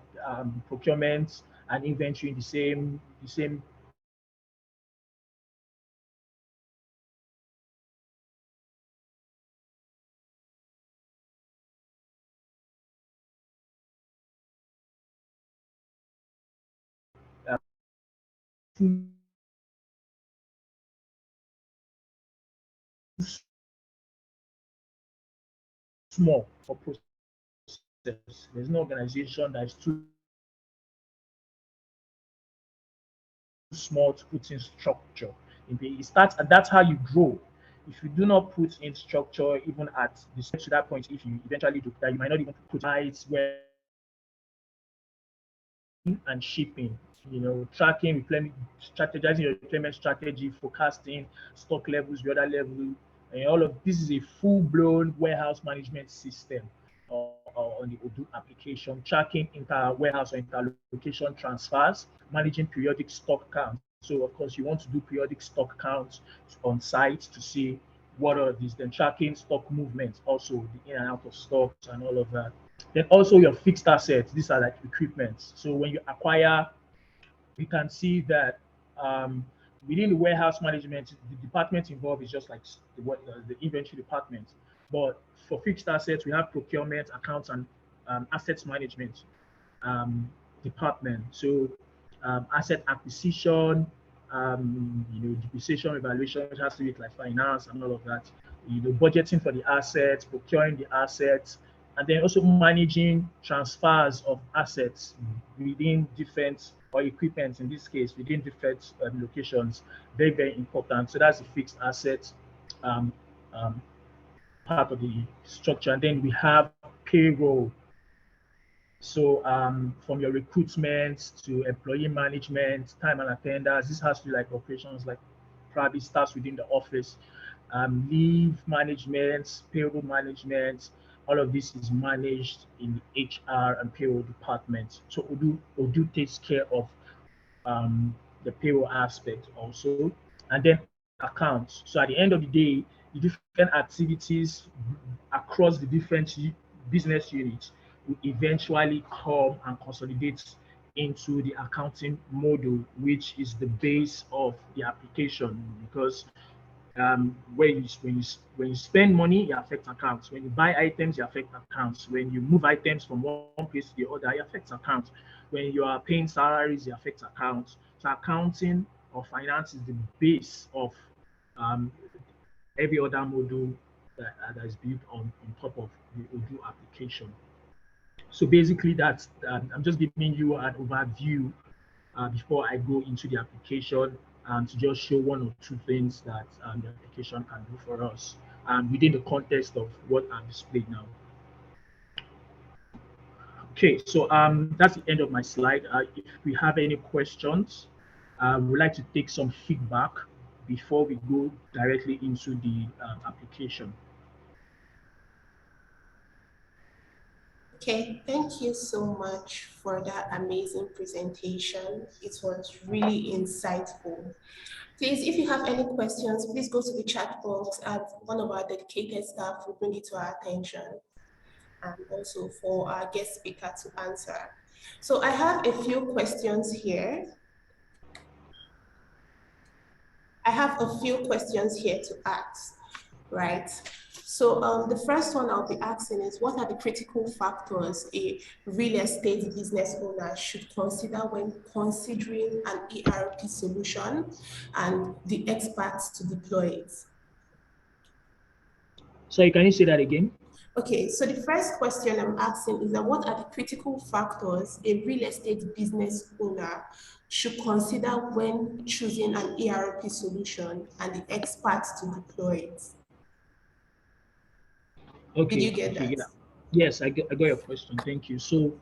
procurement and inventory in the same uh, too small for process. There's no organization that is too small to put in structure. It starts, and that's how you grow. If you do not put in structure, even at the to that point, if you eventually do that, you might not even put sites where and shipping, tracking, strategizing your replenishment strategy, forecasting, stock levels, the other level, and all of this is a full-blown warehouse management system on the Odoo application, tracking inter-warehouse or inter-location transfers, managing periodic stock counts. So of course, you want to do periodic stock counts on site to see what are these, then tracking stock movements, also the in and out of stocks and all of that. Then also your fixed assets, these are like equipment. So when you acquire, you can see that um, within the warehouse management, the department involved is just like the inventory department. But for fixed assets, we have procurement, accounts, and assets management department. So asset acquisition, depreciation, evaluation, which has to do with like finance and all of that. Budgeting for the assets, procuring the assets, and then also managing transfers of assets within different, or equipment in this case, within different locations. Very, very important. So that's the fixed assets um, um, part of the structure. And then we have payroll. So from your recruitment to employee management, time and attendance, this has to be like operations, like probably starts within the office. Leave management, payroll management, all of this is managed in the HR and payroll department. So Odoo takes care of the payroll aspect also, and then accounts. So at the end of the day, the different activities across the different business units will eventually come and consolidate into the accounting model, which is the base of the application. Because when you spend money, it affects accounts. When you buy items, it affects accounts. When you move items from one place to the other, it affects accounts. When you are paying salaries, it affects accounts. So accounting or finance is the base of um, every other module that is built on top of the Odoo application. So basically, that's I'm just giving you an overview before I go into the application, to just show one or two things that the application can do for us within the context of what I've displayed now. Okay, so that's the end of my slide. If we have any questions, we'd like to take some feedback before we go directly into the application. Okay, thank you so much for that amazing presentation. It was really insightful. Please, if you have any questions, please go to the chat box and one of our dedicated staff will bring it to our attention, and also for our guest speaker to answer. So I have a few questions here. I have a few questions here to ask, right? So the first one I'll be asking is, what are the critical factors a real estate business owner should consider when considering an ERP solution and the experts to deploy it? So can you say that again? Okay, so the first question I'm asking is that what are the critical factors a real estate business owner should consider when choosing an ERP solution and the experts to deploy it? Did you Okay, get okay, that? yeah. Yes, I got your question. Thank you. So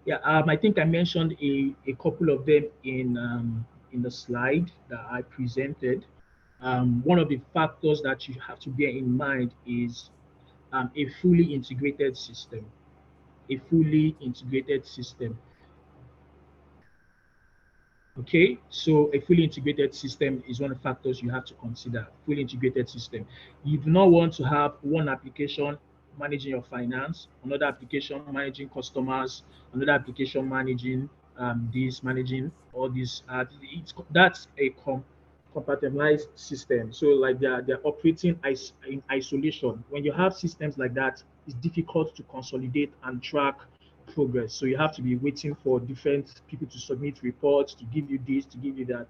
yeah, I think I mentioned a couple of them in the slide that I presented. One of the factors that you have to bear in mind is a fully integrated system. A fully integrated system. Okay, so a fully integrated system is one of the factors you have to consider. Fully integrated system. You do not want to have one application managing your finance, another application managing customers, another application managing this, managing all this. That's a compartmentalized system. So like they're operating in isolation. When you have systems like that, it's difficult to consolidate and track progress. So you have to be waiting for different people to submit reports, to give you this, to give you that.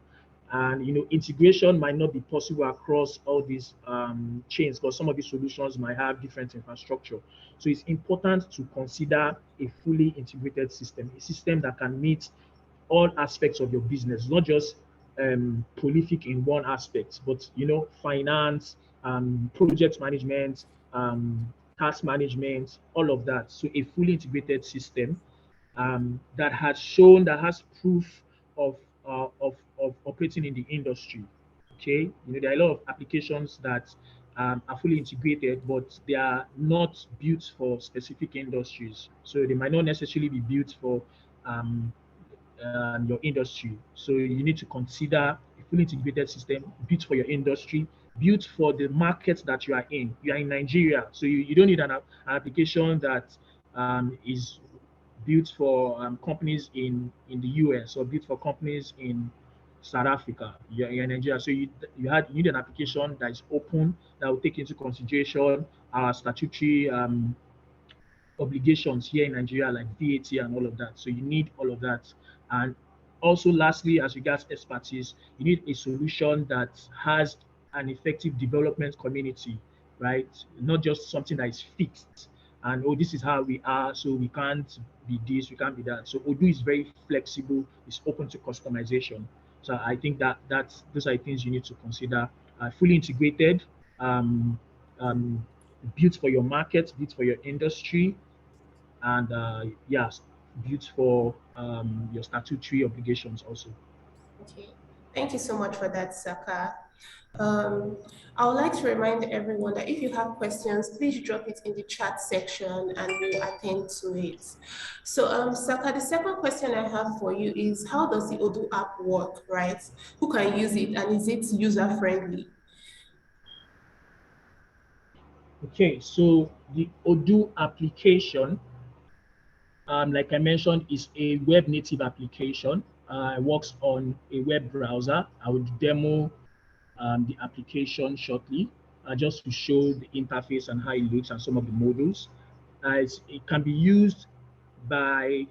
And integration might not be possible across all these chains because some of these solutions might have different infrastructure. So it's important to consider a fully integrated system, a system that can meet all aspects of your business, not just prolific in one aspect, but finance, project management, task management, all of that. So a fully integrated system that has proof of, of operating in the industry. Okay, there are a lot of applications that are fully integrated, but they are not built for specific industries. So they might not necessarily be built for um, your industry. So you need to consider a fully integrated system built for your industry, built for the market that you are in. You are in Nigeria, so you don't need an application that is built for companies in the US or built for companies in South Africa. You're in Nigeria, so you need an application that is open, that will take into consideration our statutory obligations here in Nigeria, like VAT and all of that. So you need all of that. And also, lastly, as regards expertise, you need a solution that has an effective development community, right? Not just something that is fixed and oh, this is how we are, so we can't be this, we can't be that. So Odoo is very flexible, it's open to customization. So I think those are things you need to consider. Fully integrated, um, um, built for your market, built for your industry, and yes, built for your statutory obligations also. Okay, thank you so much for that, Saka. Um, I would like to remind everyone that if you have questions, please drop it in the chat section and we'll attend to it. So, Saka, the second question I have for you is, how does the Odoo app work, right? Who can use it and is it user-friendly? Okay, so the Odoo application, like I mentioned, is a web native application. It works on a web browser. I will demo the application shortly, just to show the interface and how it looks and some of the modules. It can be used by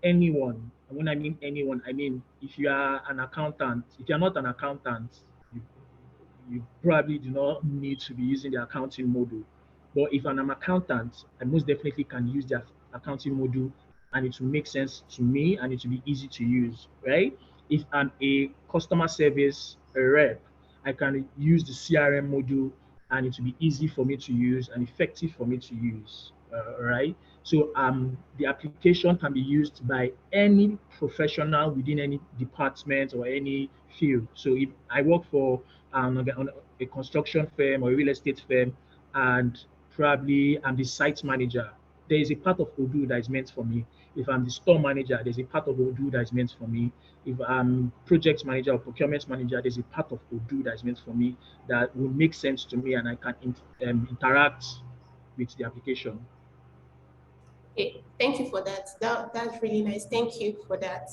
anyone. And when I mean anyone, I mean if you are an accountant, if you're not an accountant, you, you probably do not need to be using the accounting module. But if I'm an accountant, I most definitely can use the accounting module and it will make sense to me and it will be easy to use, right? If I'm a customer service rep, I can use the CRM module and it will be easy for me to use and effective for me to use, right? So the application can be used by any professional within any department or any field. So if I work for on construction firm or a real estate firm, and probably I'm the site manager, there is a part of Odoo that is meant for me. If I'm the store manager, there's a part of Odoo that is meant for me. If I'm project manager or procurement manager, there's a part of Odoo that is meant for me that will make sense to me and I can interact with the application. Okay, thank you for that. That's really nice. Thank you for that.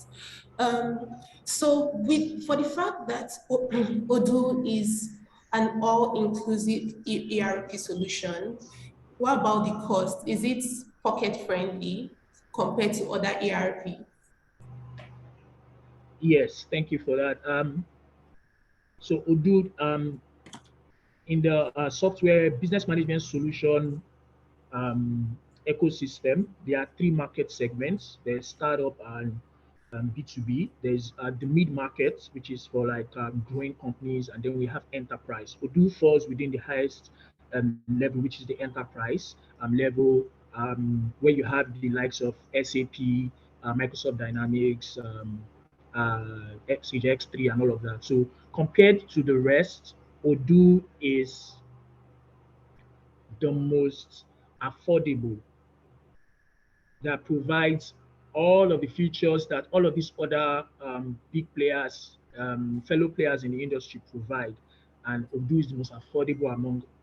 So for the fact that Odoo is an all-inclusive ERP solution, what about the cost? Is it pocket friendly compared to other ERP? Yes, thank you for that. So Odoo, in the software business management solution um, ecosystem, there are three market segments. There's startup and B2B. There's the mid market, which is for like growing companies, and then we have enterprise. Odoo falls within the highest level, which is the enterprise level, where you have the likes of SAP, Microsoft Dynamics, Sage X3, and all of that. So compared to the rest, Odoo is the most affordable, that provides all of the features that all of these other big players, fellow players in the industry provide, and Odoo is the most affordable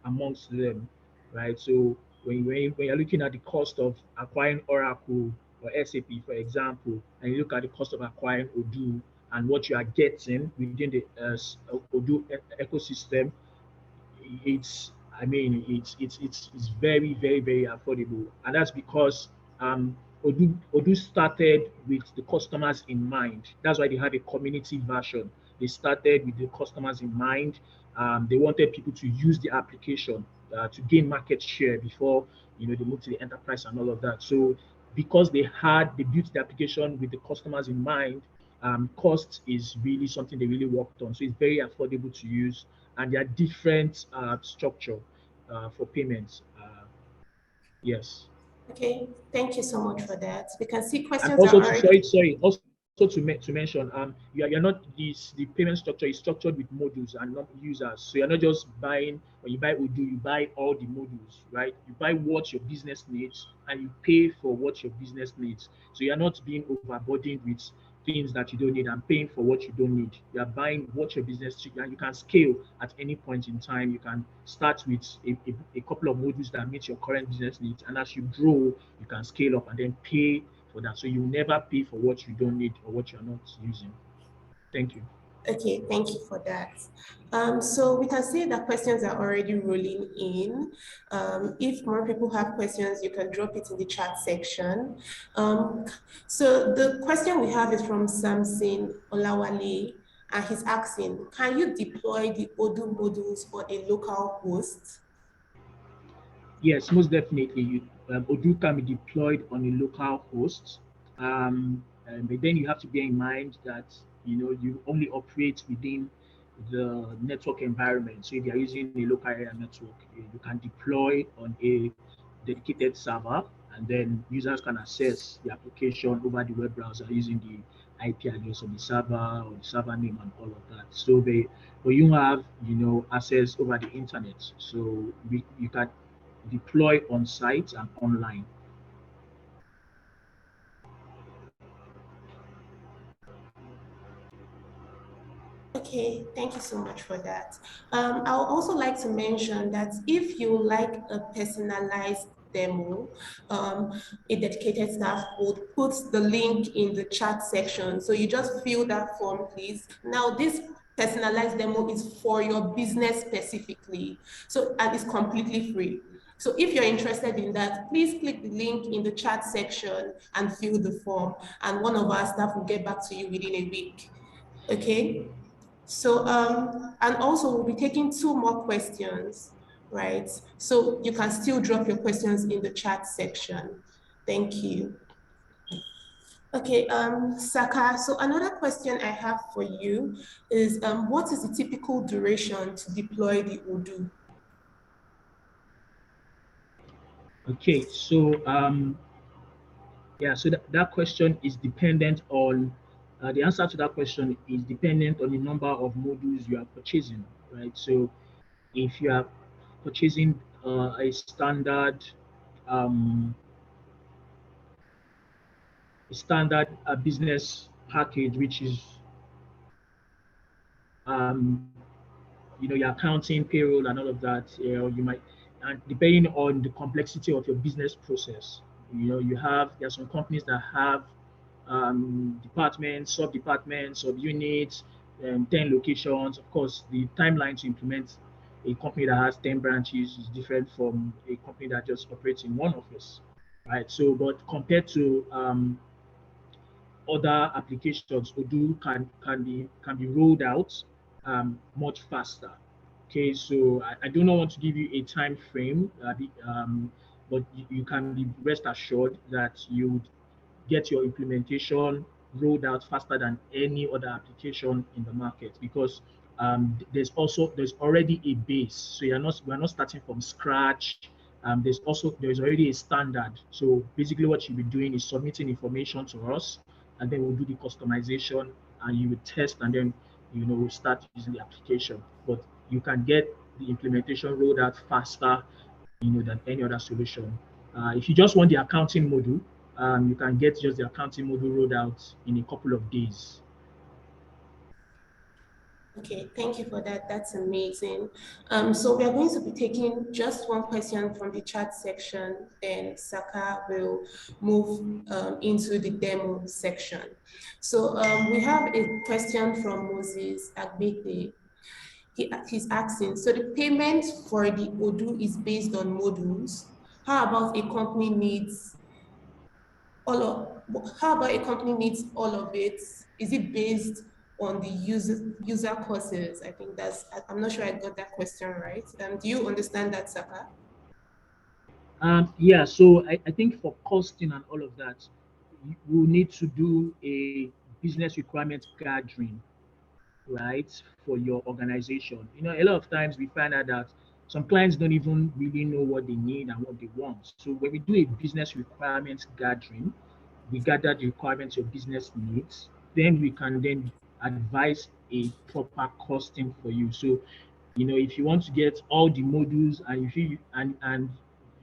amongst them, right? So when you're looking at the cost of acquiring Oracle or SAP, for example, and you look at the cost of acquiring Odoo and what you are getting within the Odoo ecosystem, it's it's very very affordable, and that's because Odoo started with the customers in mind. That's why they have a community version. They started with the customers in mind. They wanted people to use the application to gain market share before they moved to the enterprise and all of that. So because they built the application with the customers in mind, cost is really something they really worked on. So it's very affordable to use, and there are different structure for payments. Yes. Okay, thank you so much for that. We can see And questions are also to already. also to mention, you're not this the payment structure is structured with modules and not users. So you're not just buying. When you buy Odoo, you buy all the modules, right? You buy what your business needs and you pay for what your business needs. So you're not being overburdened with things that you don't need and paying for what you don't need. You are buying what your business needs, and you can scale at any point in time. You can start with a couple of modules that meet your current business needs, and as you grow, you can scale up and then pay for that. So you never pay for what you don't need or what you're not using. Thank you. Okay, thank you for that. So we can see that questions are already rolling in. If more people have questions, you can drop it in the chat section. So the question we have is from Samson Olawale, and he's asking, can you deploy the Odoo modules on a local host? Yes, most definitely. Odoo can be deployed on a local host, but then you have to bear in mind that you only operate within the network environment. So if you're using a local area network, you can deploy on a dedicated server, and then users can access the application over the web browser using the IP address of the server or the server name and all of that. So but you have access over the internet. So you can deploy on site and online. Okay, thank you so much for that. I would also like to mention that if you like a personalized demo, a dedicated staff would put the link in the chat section. So you just fill that form, please. Now, this personalized demo is for your business specifically. So, and it's completely free. So if you're interested in that, please click the link in the chat section and fill the form. And one of our staff will get back to you within a week. Okay? So, and also we'll be taking two more questions, right? So you can still drop your questions in the chat section. Thank you. Okay, Saka, so another question I have for you is, what is the typical duration to deploy the Odoo? Okay, so yeah, so that question is dependent on the answer to that question is dependent on the number of modules you are purchasing, right? So if you are purchasing a standard um, a standard business package, which is um, your accounting, payroll, and all of that. You might, and depending on the complexity of your business process, there are some companies that have departments, sub-departments, sub-units, 10 locations. Of course, the timeline to implement a company that has 10 branches is different from a company that just operates in one office, right? So, but compared to other applications, Odoo can be rolled out much faster. Okay, so I do not want to give you a time frame, but you can be rest assured that you would get your implementation rolled out faster than any other application in the market, because there's already a base, so we're not starting from scratch. There's already a standard. So basically what you'll be doing is submitting information to us, and then we'll do the customization, and you will test, and then start using the application. But you can get the implementation rolled out faster than any other solution. If you just want the accounting module, you can get just the accounting module rolled out in a couple of days. Okay, thank you for that. That's amazing. So we are going to be taking just one question from the chat section, then Saka will move into the demo section. So we have a question from Moses Agbete. He's asking, so the payment for the Odoo is based on modules. How about a company needs all of it? Is it based on the user courses? I think I'm not sure I got that question right. Do you understand that, Saka? Yeah, so I think for costing and all of that, we'll need to do a business requirement gathering, right, for your organization. A lot of times we find out that some clients don't even really know what they need and what they want. So when we do a business requirements gathering, we gather the requirements your business needs, then we can then advise a proper costing for you. So, if you want to get all the modules, and you feel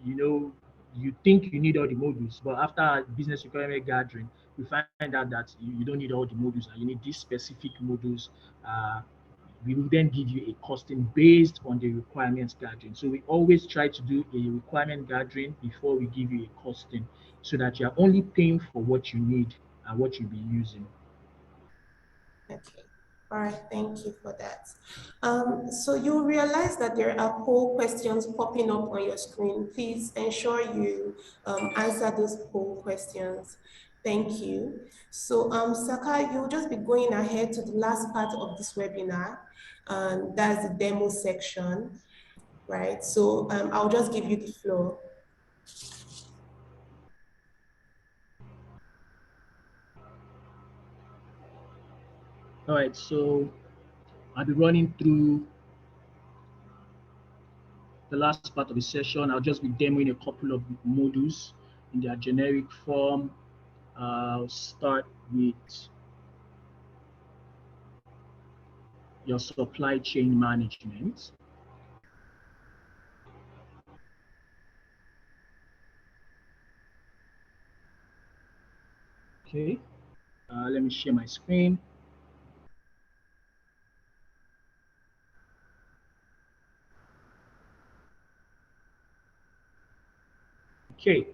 you know you think you need all the modules, but after a business requirement gathering, we find out that you don't need all the modules and you need these specific modules. uh, we will then give you a costing based on the requirements gathering. So we always try to do a requirement gathering before we give you a costing, so that you're only paying for what you need and what you'll be using. Okay. All right, thank you for that. So you'll realize that there are poll questions popping up on your screen. Please ensure you answer those poll questions. Thank you. So Saka, you'll just be going ahead to the last part of this webinar. That's the demo section, right? So I'll just give you the floor. All right, so I'll be running through the last part of the session. I'll just be demoing a couple of modules in their generic form. I'll start with your supply chain management. Okay, let me share my screen. Okay.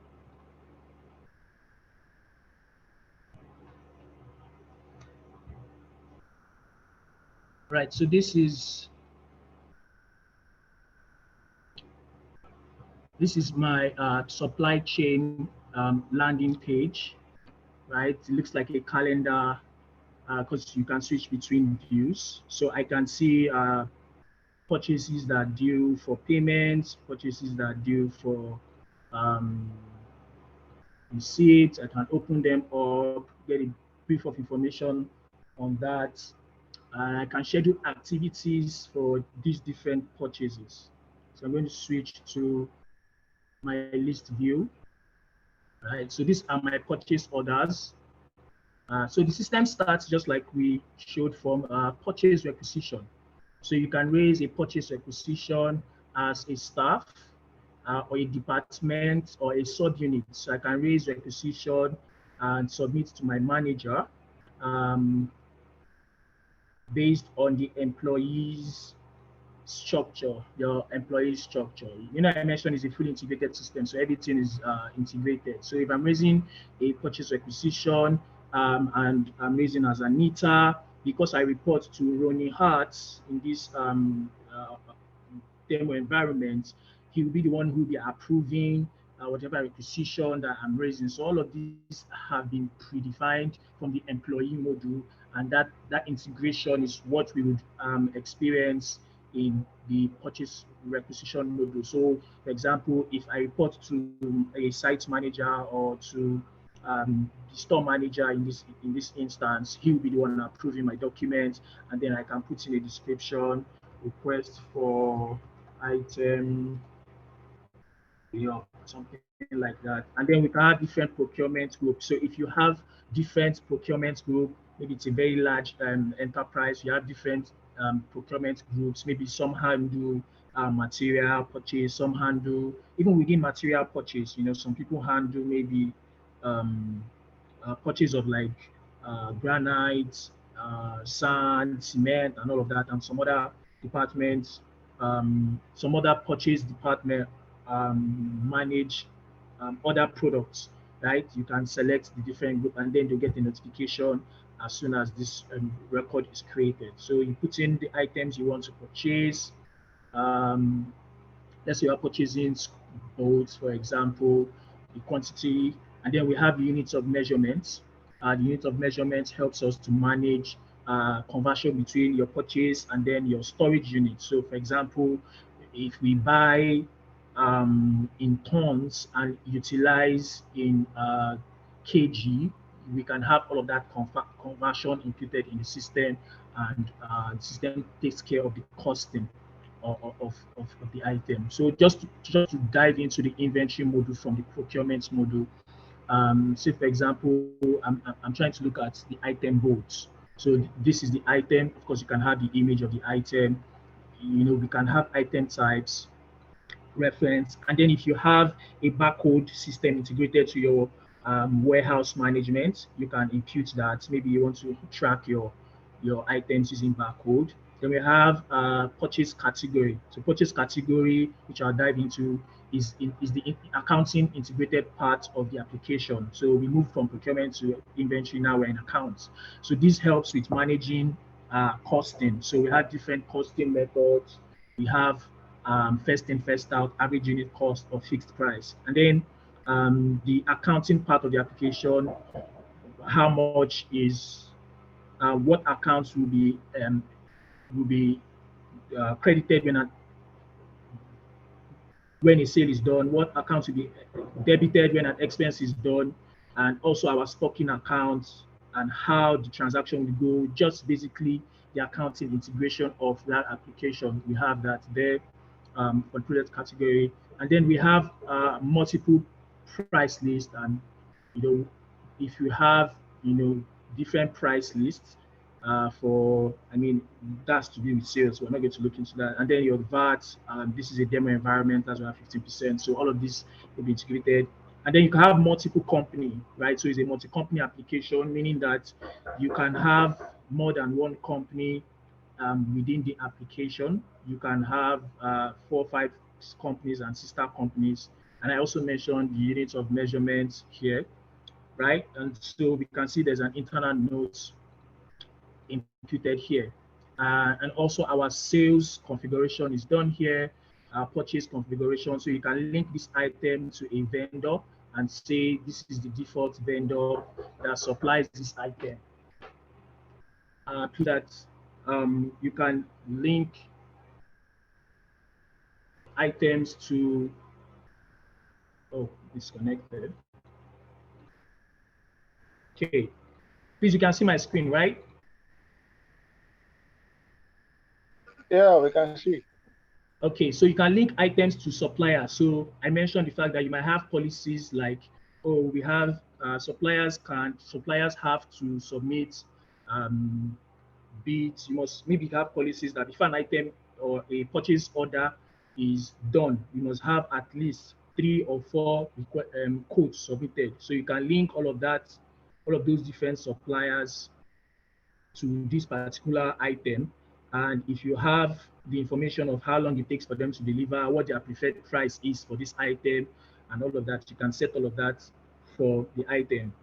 Right, so this is my supply chain landing page, right? It looks like a calendar, because you can switch between views. So I can see purchases that are due for payments, purchases that are due for receipts. I can open them up, get a brief of information on that. I can schedule activities for these different purchases. So I'm going to switch to my list view. Right, so these are my purchase orders. So the system starts just like we showed from purchase requisition. So you can raise a purchase requisition as a staff, or a department, or a subunit. So I can raise requisition and submit to my manager um, based on the employees structure, your employee structure. You know, I mentioned it's a fully integrated system, so everything is integrated. So if I'm raising a purchase requisition and I'm raising as Anita, because I report to Ronnie Hart in this demo environment, he will be the one who will be approving whatever requisition that I'm raising. So all of these have been predefined from the employee module, and that integration is what we would experience in the purchase requisition module. So, for example, if I report to a site manager or to the store manager in this instance, he will be the one approving my document, and then I can put in a description, request for item, something like that. And then we can have different procurement groups. So if you have different procurement group, maybe it's a very large enterprise, you have different procurement groups. Maybe some handle material purchase, some handle, even within material purchase, some people handle maybe um, purchase of like granite, sand, cement, and all of that, and some other departments, some other purchase department manage other products, right? You can select the different group, and then you get a notification as soon as this record is created. So you put in the items you want to purchase. Um, let's say you're purchasing boats, for example, the quantity, and then we have units of measurements. The unit of measurements helps us to manage conversion between your purchase and then your storage unit. So, for example, if we buy in tons and utilize in kg, we can have all of that conversion imputed in the system, and the system takes care of the costing of the item. So just to dive into the inventory module from the procurement module, say for example, I'm trying to look at the item boards. So this is the item. Of course, you can have the image of the item. We can have item types, reference, and then if you have a barcode system integrated to your warehouse management, you can impute that. Maybe you want to track your items using barcode. Then we have purchase category. So purchase category, which I'll dive into, is the accounting integrated part of the application. So we move from procurement to inventory, now we're in accounts. So this helps with managing costing. So we have different costing methods. We have first in, first out, average unit cost, or fixed price. And then the accounting part of the application, how much is what accounts will be credited when a sale is done, what accounts will be debited when an expense is done, and also our stocking accounts and how the transaction will go. Just basically the accounting integration of that application. We have that there for product category, and then we have multiple price lists. And if you have different price lists I mean, that's to do with sales. We're not going to look into that. And then your VAT, this is a demo environment, that's why 15%. So all of this will be integrated. And then you can have multiple company, right? So it's a multi-company application, meaning that you can have more than one company within the application. You can have 4 or 5 companies and sister companies. And I also mentioned the units of measurement here, right? And so we can see there's an internal note imputed here. And also our sales configuration is done here, purchase configuration. So you can link this item to a vendor and say, this is the default vendor that supplies this item. To that, you can link items to, disconnected. Okay, please, you can see my screen, right? Yeah, we can see. Okay, so you can link items to suppliers. So I mentioned the fact that you might have policies like, we have suppliers have to submit bids. You must maybe have policies that if an item or a purchase order is done, you must have at least 3 or 4 quotes submitted. So you can link all of that all of those different suppliers to this particular item. And if you have the information of how long it takes for them to deliver, what their preferred price is for this item, and all of that, you can set all of that for the item.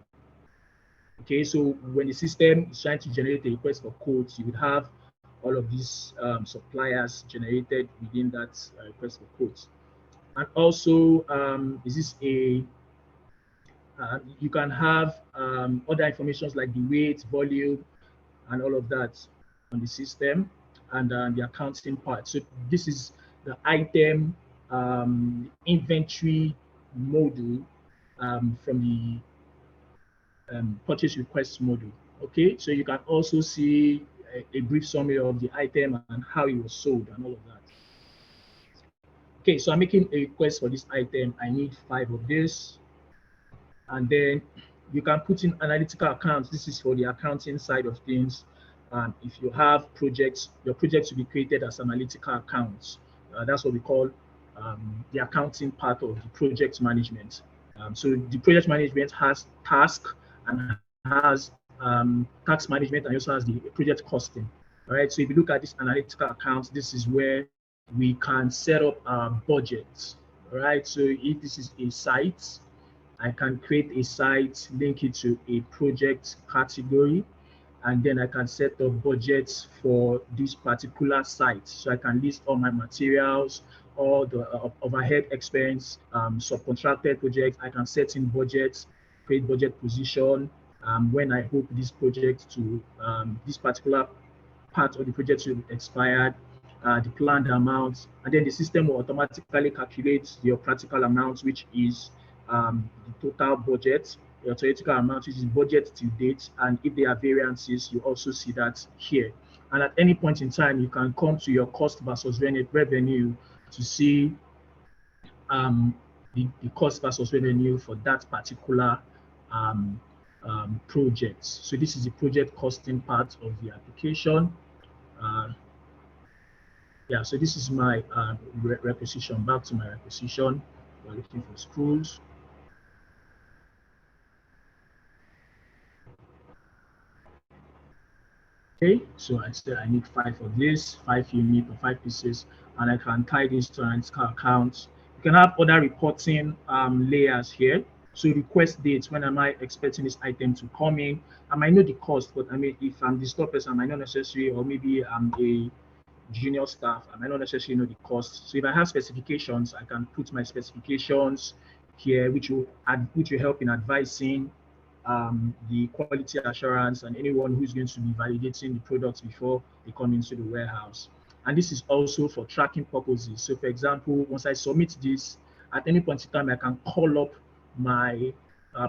Okay, so when the system is trying to generate a request for quotes, you would have all of these suppliers generated within that request for quotes. And also, is this a you can have other informations like the weight, volume, and all of that on the system, and the accounting part. So this is the item inventory module from the purchase request module. Okay, so you can also see a brief summary of the item and how it was sold and all of that. Okay, so I'm making a request for this item. I need 5 of this. And then you can put in analytical accounts. This is for the accounting side of things. If you have projects, your projects will be created as analytical accounts. That's what we call the accounting part of the project management. So the project management has task and has tax management, and also has the project costing. All right. So if you look at this analytical accounts, this is where we can set up our budgets. All right. So if this is a site, I can create a site, link it to a project category, and then I can set up budgets for this particular site. So I can list all my materials, all the overhead expense, subcontracted projects. I can set in budgets, create budget position, when I hope this project to, this particular part of the project will be expired, the planned amount, and then the system will automatically calculate your practical amount, which is the total budget, your theoretical amount, which is budget to date, and if there are variances, you also see that here. And at any point in time, you can come to your cost versus revenue to see the cost versus revenue for that particular project. So this is the project costing part of the application. Yeah, so this is my requisition. Back to my requisition. We're looking for schools. Okay, so I said I need 5 of this, 5 units or 5 pieces, and I can tie this to an account. You can have other reporting layers here. So request dates, when am I expecting this item to come in? I might know the cost, but I mean, if I'm the store person, I might not necessarily, or maybe I'm a junior staff, I might not necessarily know the cost. So if I have specifications, I can put my specifications here, which will help in advising the quality assurance and anyone who's going to be validating the products before they come into the warehouse. And this is also for tracking purposes. So for example, once I submit this, at any point in time, I can call up my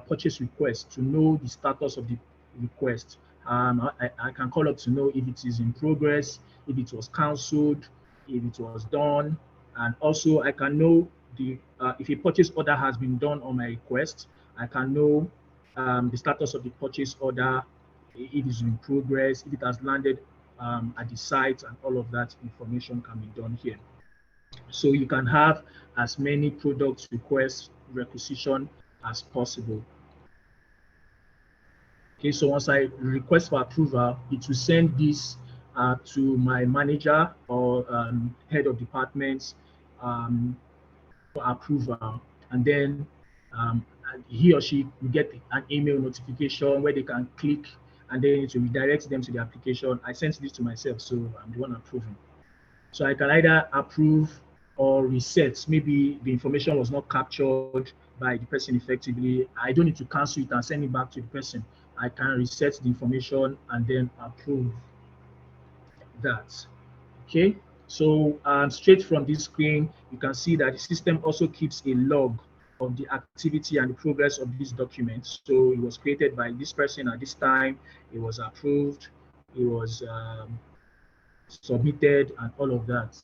purchase request to know the status of the request. I can call up to know if it is in progress, if it was cancelled, if it was done, and also I can know the if a purchase order has been done on my request. I can know the status of the purchase order, if it is in progress, if it has landed at the site, and all of that information can be done here. So you can have as many product request requisition as possible. Okay, so once I request for approval, it will send this to my manager or head of departments for approval, and then he or she will get an email notification where they can click, and then it will redirect them to the application. I sent this to myself, so I'm the one approving. So I can either approve or reset. Maybe the information was not captured by the person effectively. I don't need to cancel it and send it back to the person. I can reset the information and then approve that. Okay, so straight from this screen, you can see that the system also keeps a log of the activity and the progress of this document. So it was created by this person at this time, it was approved, it was submitted, and all of that.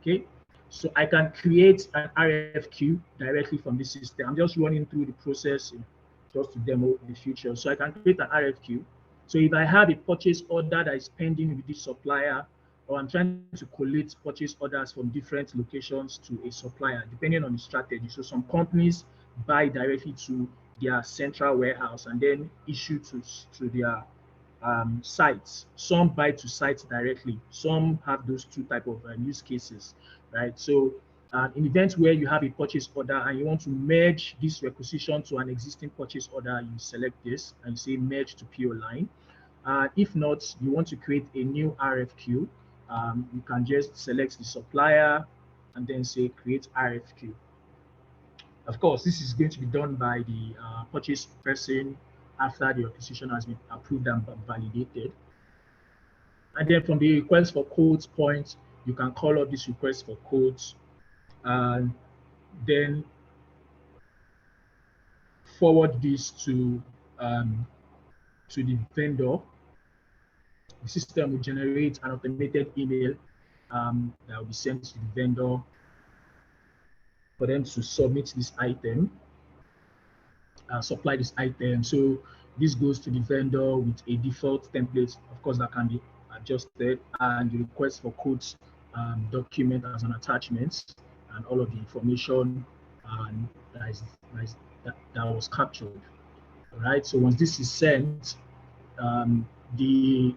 Okay, so I can create an RFQ directly from this system. I'm just running through the process just to demo the future. So I can create an RFQ. So if I have a purchase order that is pending with this supplier, or I'm trying to collate purchase orders from different locations to a supplier, depending on the strategy. So some companies buy directly to their central warehouse and then issue to their sites. Some buy to sites directly. Some have those two type of use cases, right? So in events where you have a purchase order and you want to merge this requisition to an existing purchase order, you select this and say merge to PO line. If not, you want to create a new RFQ, you can just select the supplier and then say create RFQ. Of course, this is going to be done by the purchase person after the acquisition has been approved and validated. And then from the request for quotes point, you can call up this request for quotes and then forward this to the vendor. The system will generate an automated email that will be sent to the vendor for them to submit this item, supply this item. So this goes to the vendor with a default template, of course, that can be adjusted, and the request for quotes document as an attachment, and all of the information that was captured. All right. So once this is sent, the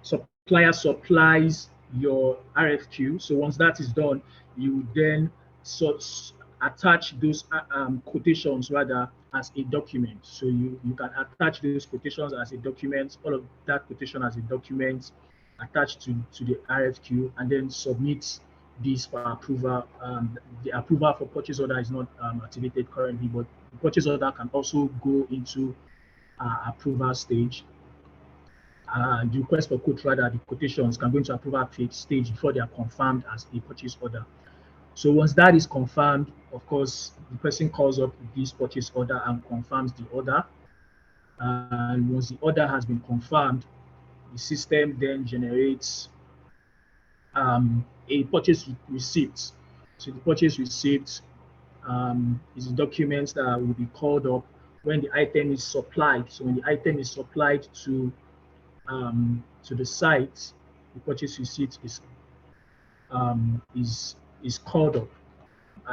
supplier supplies your RFQ. So once that is done, you then attach those quotations rather as a document. So you can attach those quotations as a document, all of that quotation as a document attached to the RFQ, and then submit this for approval. The approval for purchase order is not activated currently, but the purchase order can also go into approval stage. The request for quote, rather, the quotations can go into approval stage before they are confirmed as a purchase order. So once that is confirmed, of course, the person calls up this purchase order and confirms the order. And once the order has been confirmed, the system then generates a purchase receipt. So the purchase receipt is a document that will be called up when the item is supplied. So when the item is supplied to the site, the purchase receipt is called up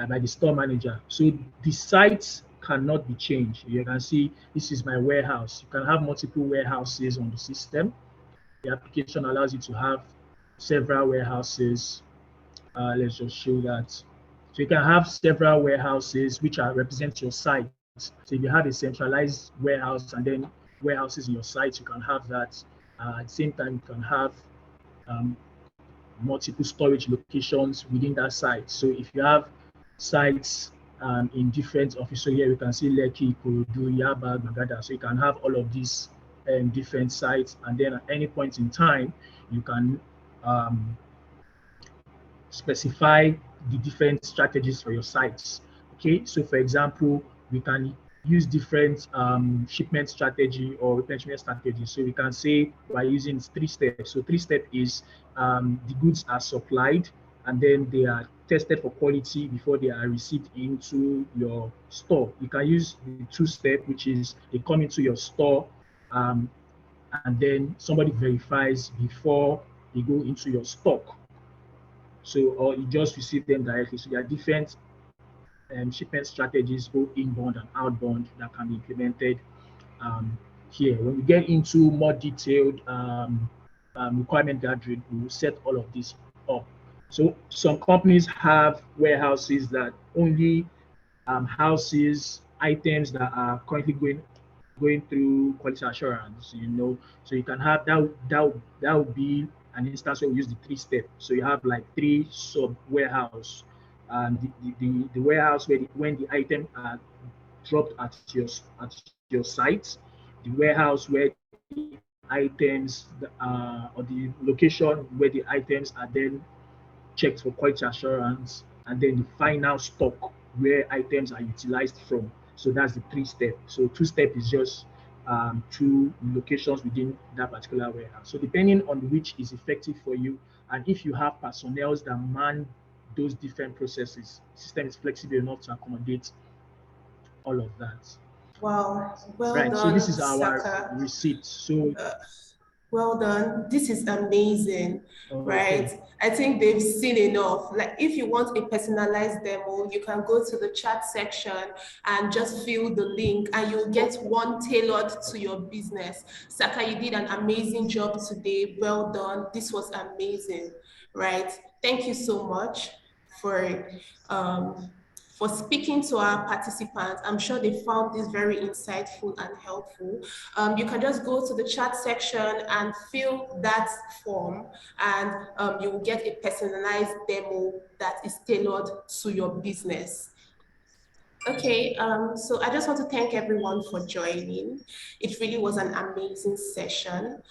by the store manager. So the sites cannot be changed. You can see this is my warehouse. You can have multiple warehouses on the system. The application allows you to have several warehouses. Let's just show that. So you can have several warehouses which represent your site. So if you have a centralized warehouse and then warehouses in your site, you can have that. At the same time, you can have multiple storage locations within that site. So if you have sites in different offices, so here we can see Lekki, Kurudu, Yaba, Bagada. So you can have all of these different sites, and then at any point in time, you can specify the different strategies for your sites. Okay, so for example, we can use different shipment strategy or replenishment strategy. So we can say we're using 3 steps. So 3 step is the goods are supplied and then they are tested for quality before they are received into your store. You can use the 2 step, which is they come into your store and then somebody verifies before they go into your stock. So, or you just receive them directly. So there are different shipment strategies, both inbound and outbound, that can be implemented here. When we get into more detailed requirement gathering, we will set all of this up. So some companies have warehouses that only houses items that are currently going through quality assurance, so you can have that would be an instance where we use the 3 step. So you have like 3 sub warehouse, the warehouse where when the item are dropped at your site, the warehouse where the items or the location where the items are then checked for quality assurance, and then the final stock where items are utilized from. So that's the 3 step. So 2 step is just 2 locations within that particular warehouse. So depending on which is effective for you, and if you have personnel that man those different processes, the system is flexible enough to accommodate all of that. Wow, well Right. So done, this is our Saka. receipt. So Well done. This is amazing, right? Okay. I think they've seen enough. Like if you want a personalized demo, you can go to the chat section and just fill the link and you'll get one tailored to your business. Saka, you did an amazing job today. Well done. This was amazing, right? Thank you so much for um, for speaking to our participants. I'm sure they found this very insightful and helpful. You can just go to the chat section and fill that form and you will get a personalized demo that is tailored to your business. Okay, so I just want to thank everyone for joining. It really was an amazing session.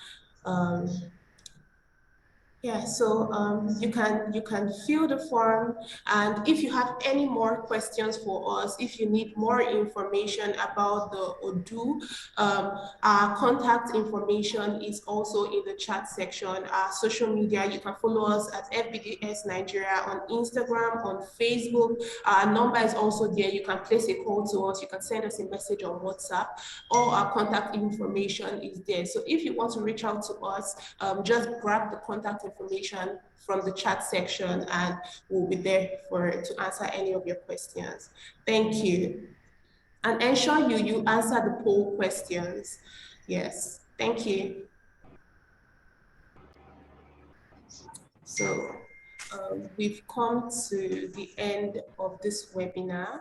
Yeah, so you can fill the form, and if you have any more questions for us, if you need more information about the Odoo, our contact information is also in the chat section. Our social media, you can follow us at FBDS Nigeria on Instagram, on Facebook. Our number is also there. You can place a call to us. You can send us a message on WhatsApp. All our contact information is there. So if you want to reach out to us, just grab the contact information from the chat section and we'll be there to answer any of your questions. Thank you. And ensure you answer the poll questions. Yes, thank you. So we've come to the end of this webinar.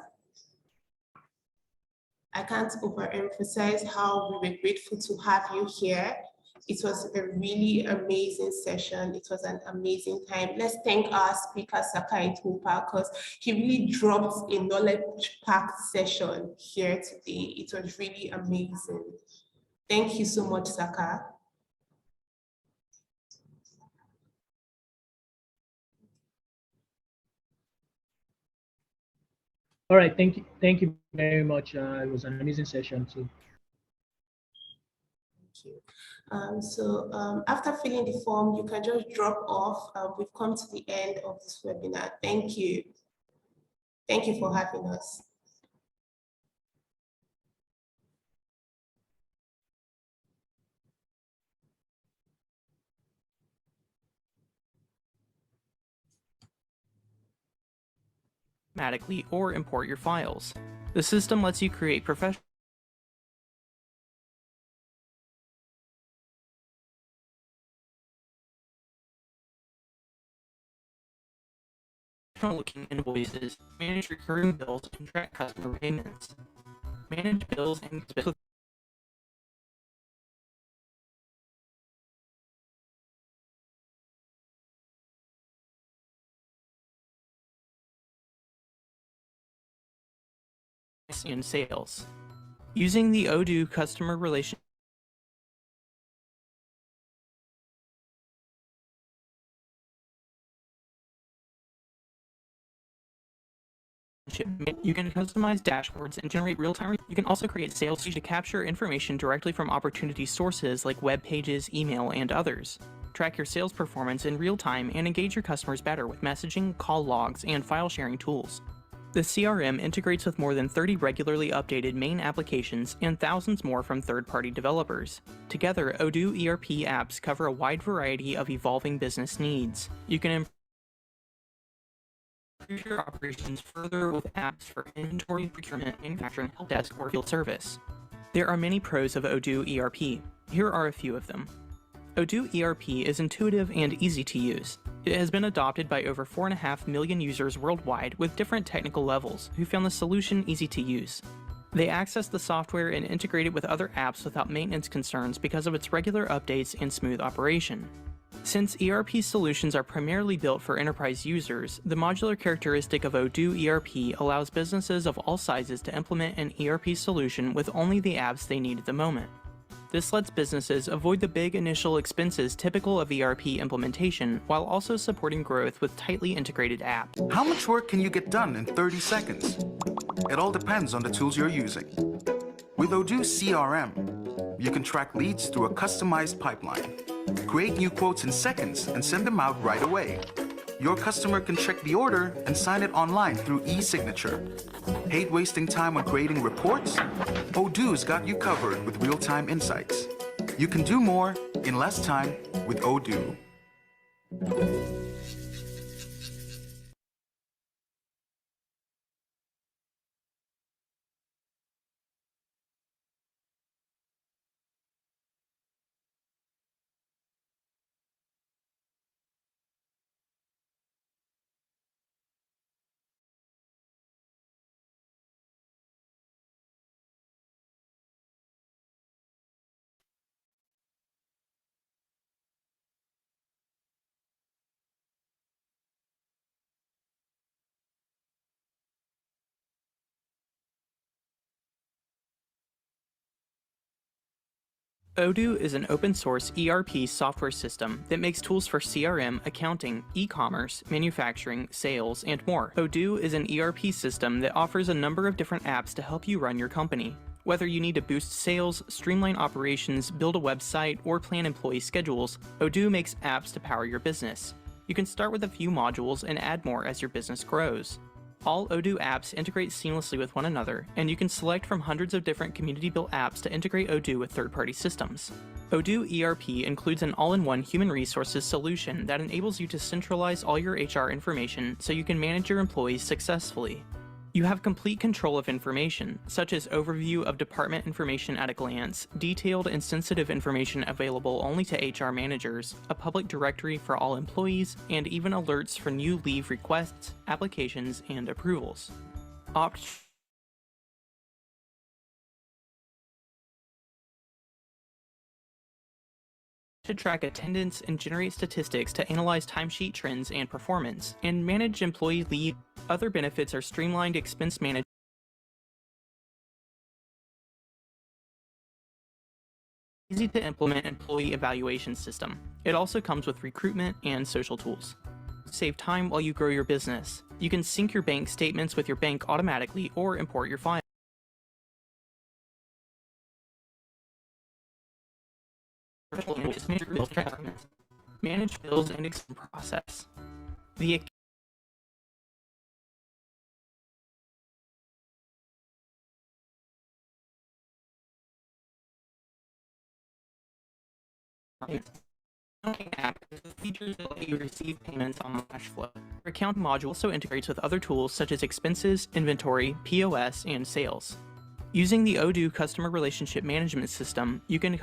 I can't overemphasize how we were grateful to have you here. It was a really amazing session. It was an amazing time. Let's thank our speaker, Saka Itupa, because he really dropped a knowledge-packed session here today. It was really amazing. Thank you so much, Saka. All right. Thank you very much. It was an amazing session too. Thank you. So after filling the form, you can just drop off. We've come to the end of this webinar. Thank you. Thank you for having us. Automatically or import your files. The system lets you create professional looking invoices, manage recurring bills, and track customer payments. Manage bills and special and sales. Using the Odoo customer relationship, you can customize dashboards and generate real-time. You can also create sales to capture information directly from opportunity sources like web pages, email, and others. Track your sales performance in real time and engage your customers better with messaging, call logs, and file sharing tools. The CRM integrates with more than 30 regularly updated main applications and thousands more from third-party developers. Together, Odoo ERP apps cover a wide variety of evolving business needs. You can improve your operations further with apps for inventory, procurement, manufacturing, help desk, or field service. There are many pros of Odoo ERP. Here are a few of them. Odoo ERP is intuitive and easy to use. It has been adopted by over 4.5 million users worldwide with different technical levels who found the solution easy to use. They access the software and integrate it with other apps without maintenance concerns because of its regular updates and smooth operation. Since ERP solutions are primarily built for enterprise users, the modular characteristic of Odoo ERP allows businesses of all sizes to implement an ERP solution with only the apps they need at the moment. This lets businesses avoid the big initial expenses typical of ERP implementation, while also supporting growth with tightly integrated apps. How much work can you get done in 30 seconds? It all depends on the tools you're using. With Odoo CRM, you can track leads through a customized pipeline, create new quotes in seconds, and send them out right away. Your customer can check the order and sign it online through e-signature. Hate wasting time on creating reports? Odoo's got you covered with real-time insights. You can do more in less time with Odoo. Odoo is an open source ERP software system that makes tools for CRM, accounting, e-commerce, manufacturing, sales, and more. Odoo is an ERP system that offers a number of different apps to help you run your company. Whether you need to boost sales, streamline operations, build a website, or plan employee schedules, Odoo makes apps to power your business. You can start with a few modules and add more as your business grows. All Odoo apps integrate seamlessly with one another, and you can select from hundreds of different community-built apps to integrate Odoo with third-party systems. Odoo ERP includes an all-in-one human resources solution that enables you to centralize all your HR information so you can manage your employees successfully. You have complete control of information, such as overview of department information at a glance, detailed and sensitive information available only to HR managers, a public directory for all employees, and even alerts for new leave requests, applications, and approvals. Opt to track attendance and generate statistics to analyze timesheet trends and performance, and manage employee leave. Other benefits are streamlined expense management, easy to implement employee evaluation system. It also comes with recruitment and social tools. Save time while you grow your business. You can sync your bank statements with your bank automatically or import your files. Manage bills and expense process. The accounting app is the features that let you receive payments on cash flow. Your account module also integrates with other tools such as expenses, inventory, POS, and sales. Using the Odoo customer relationship management system, you can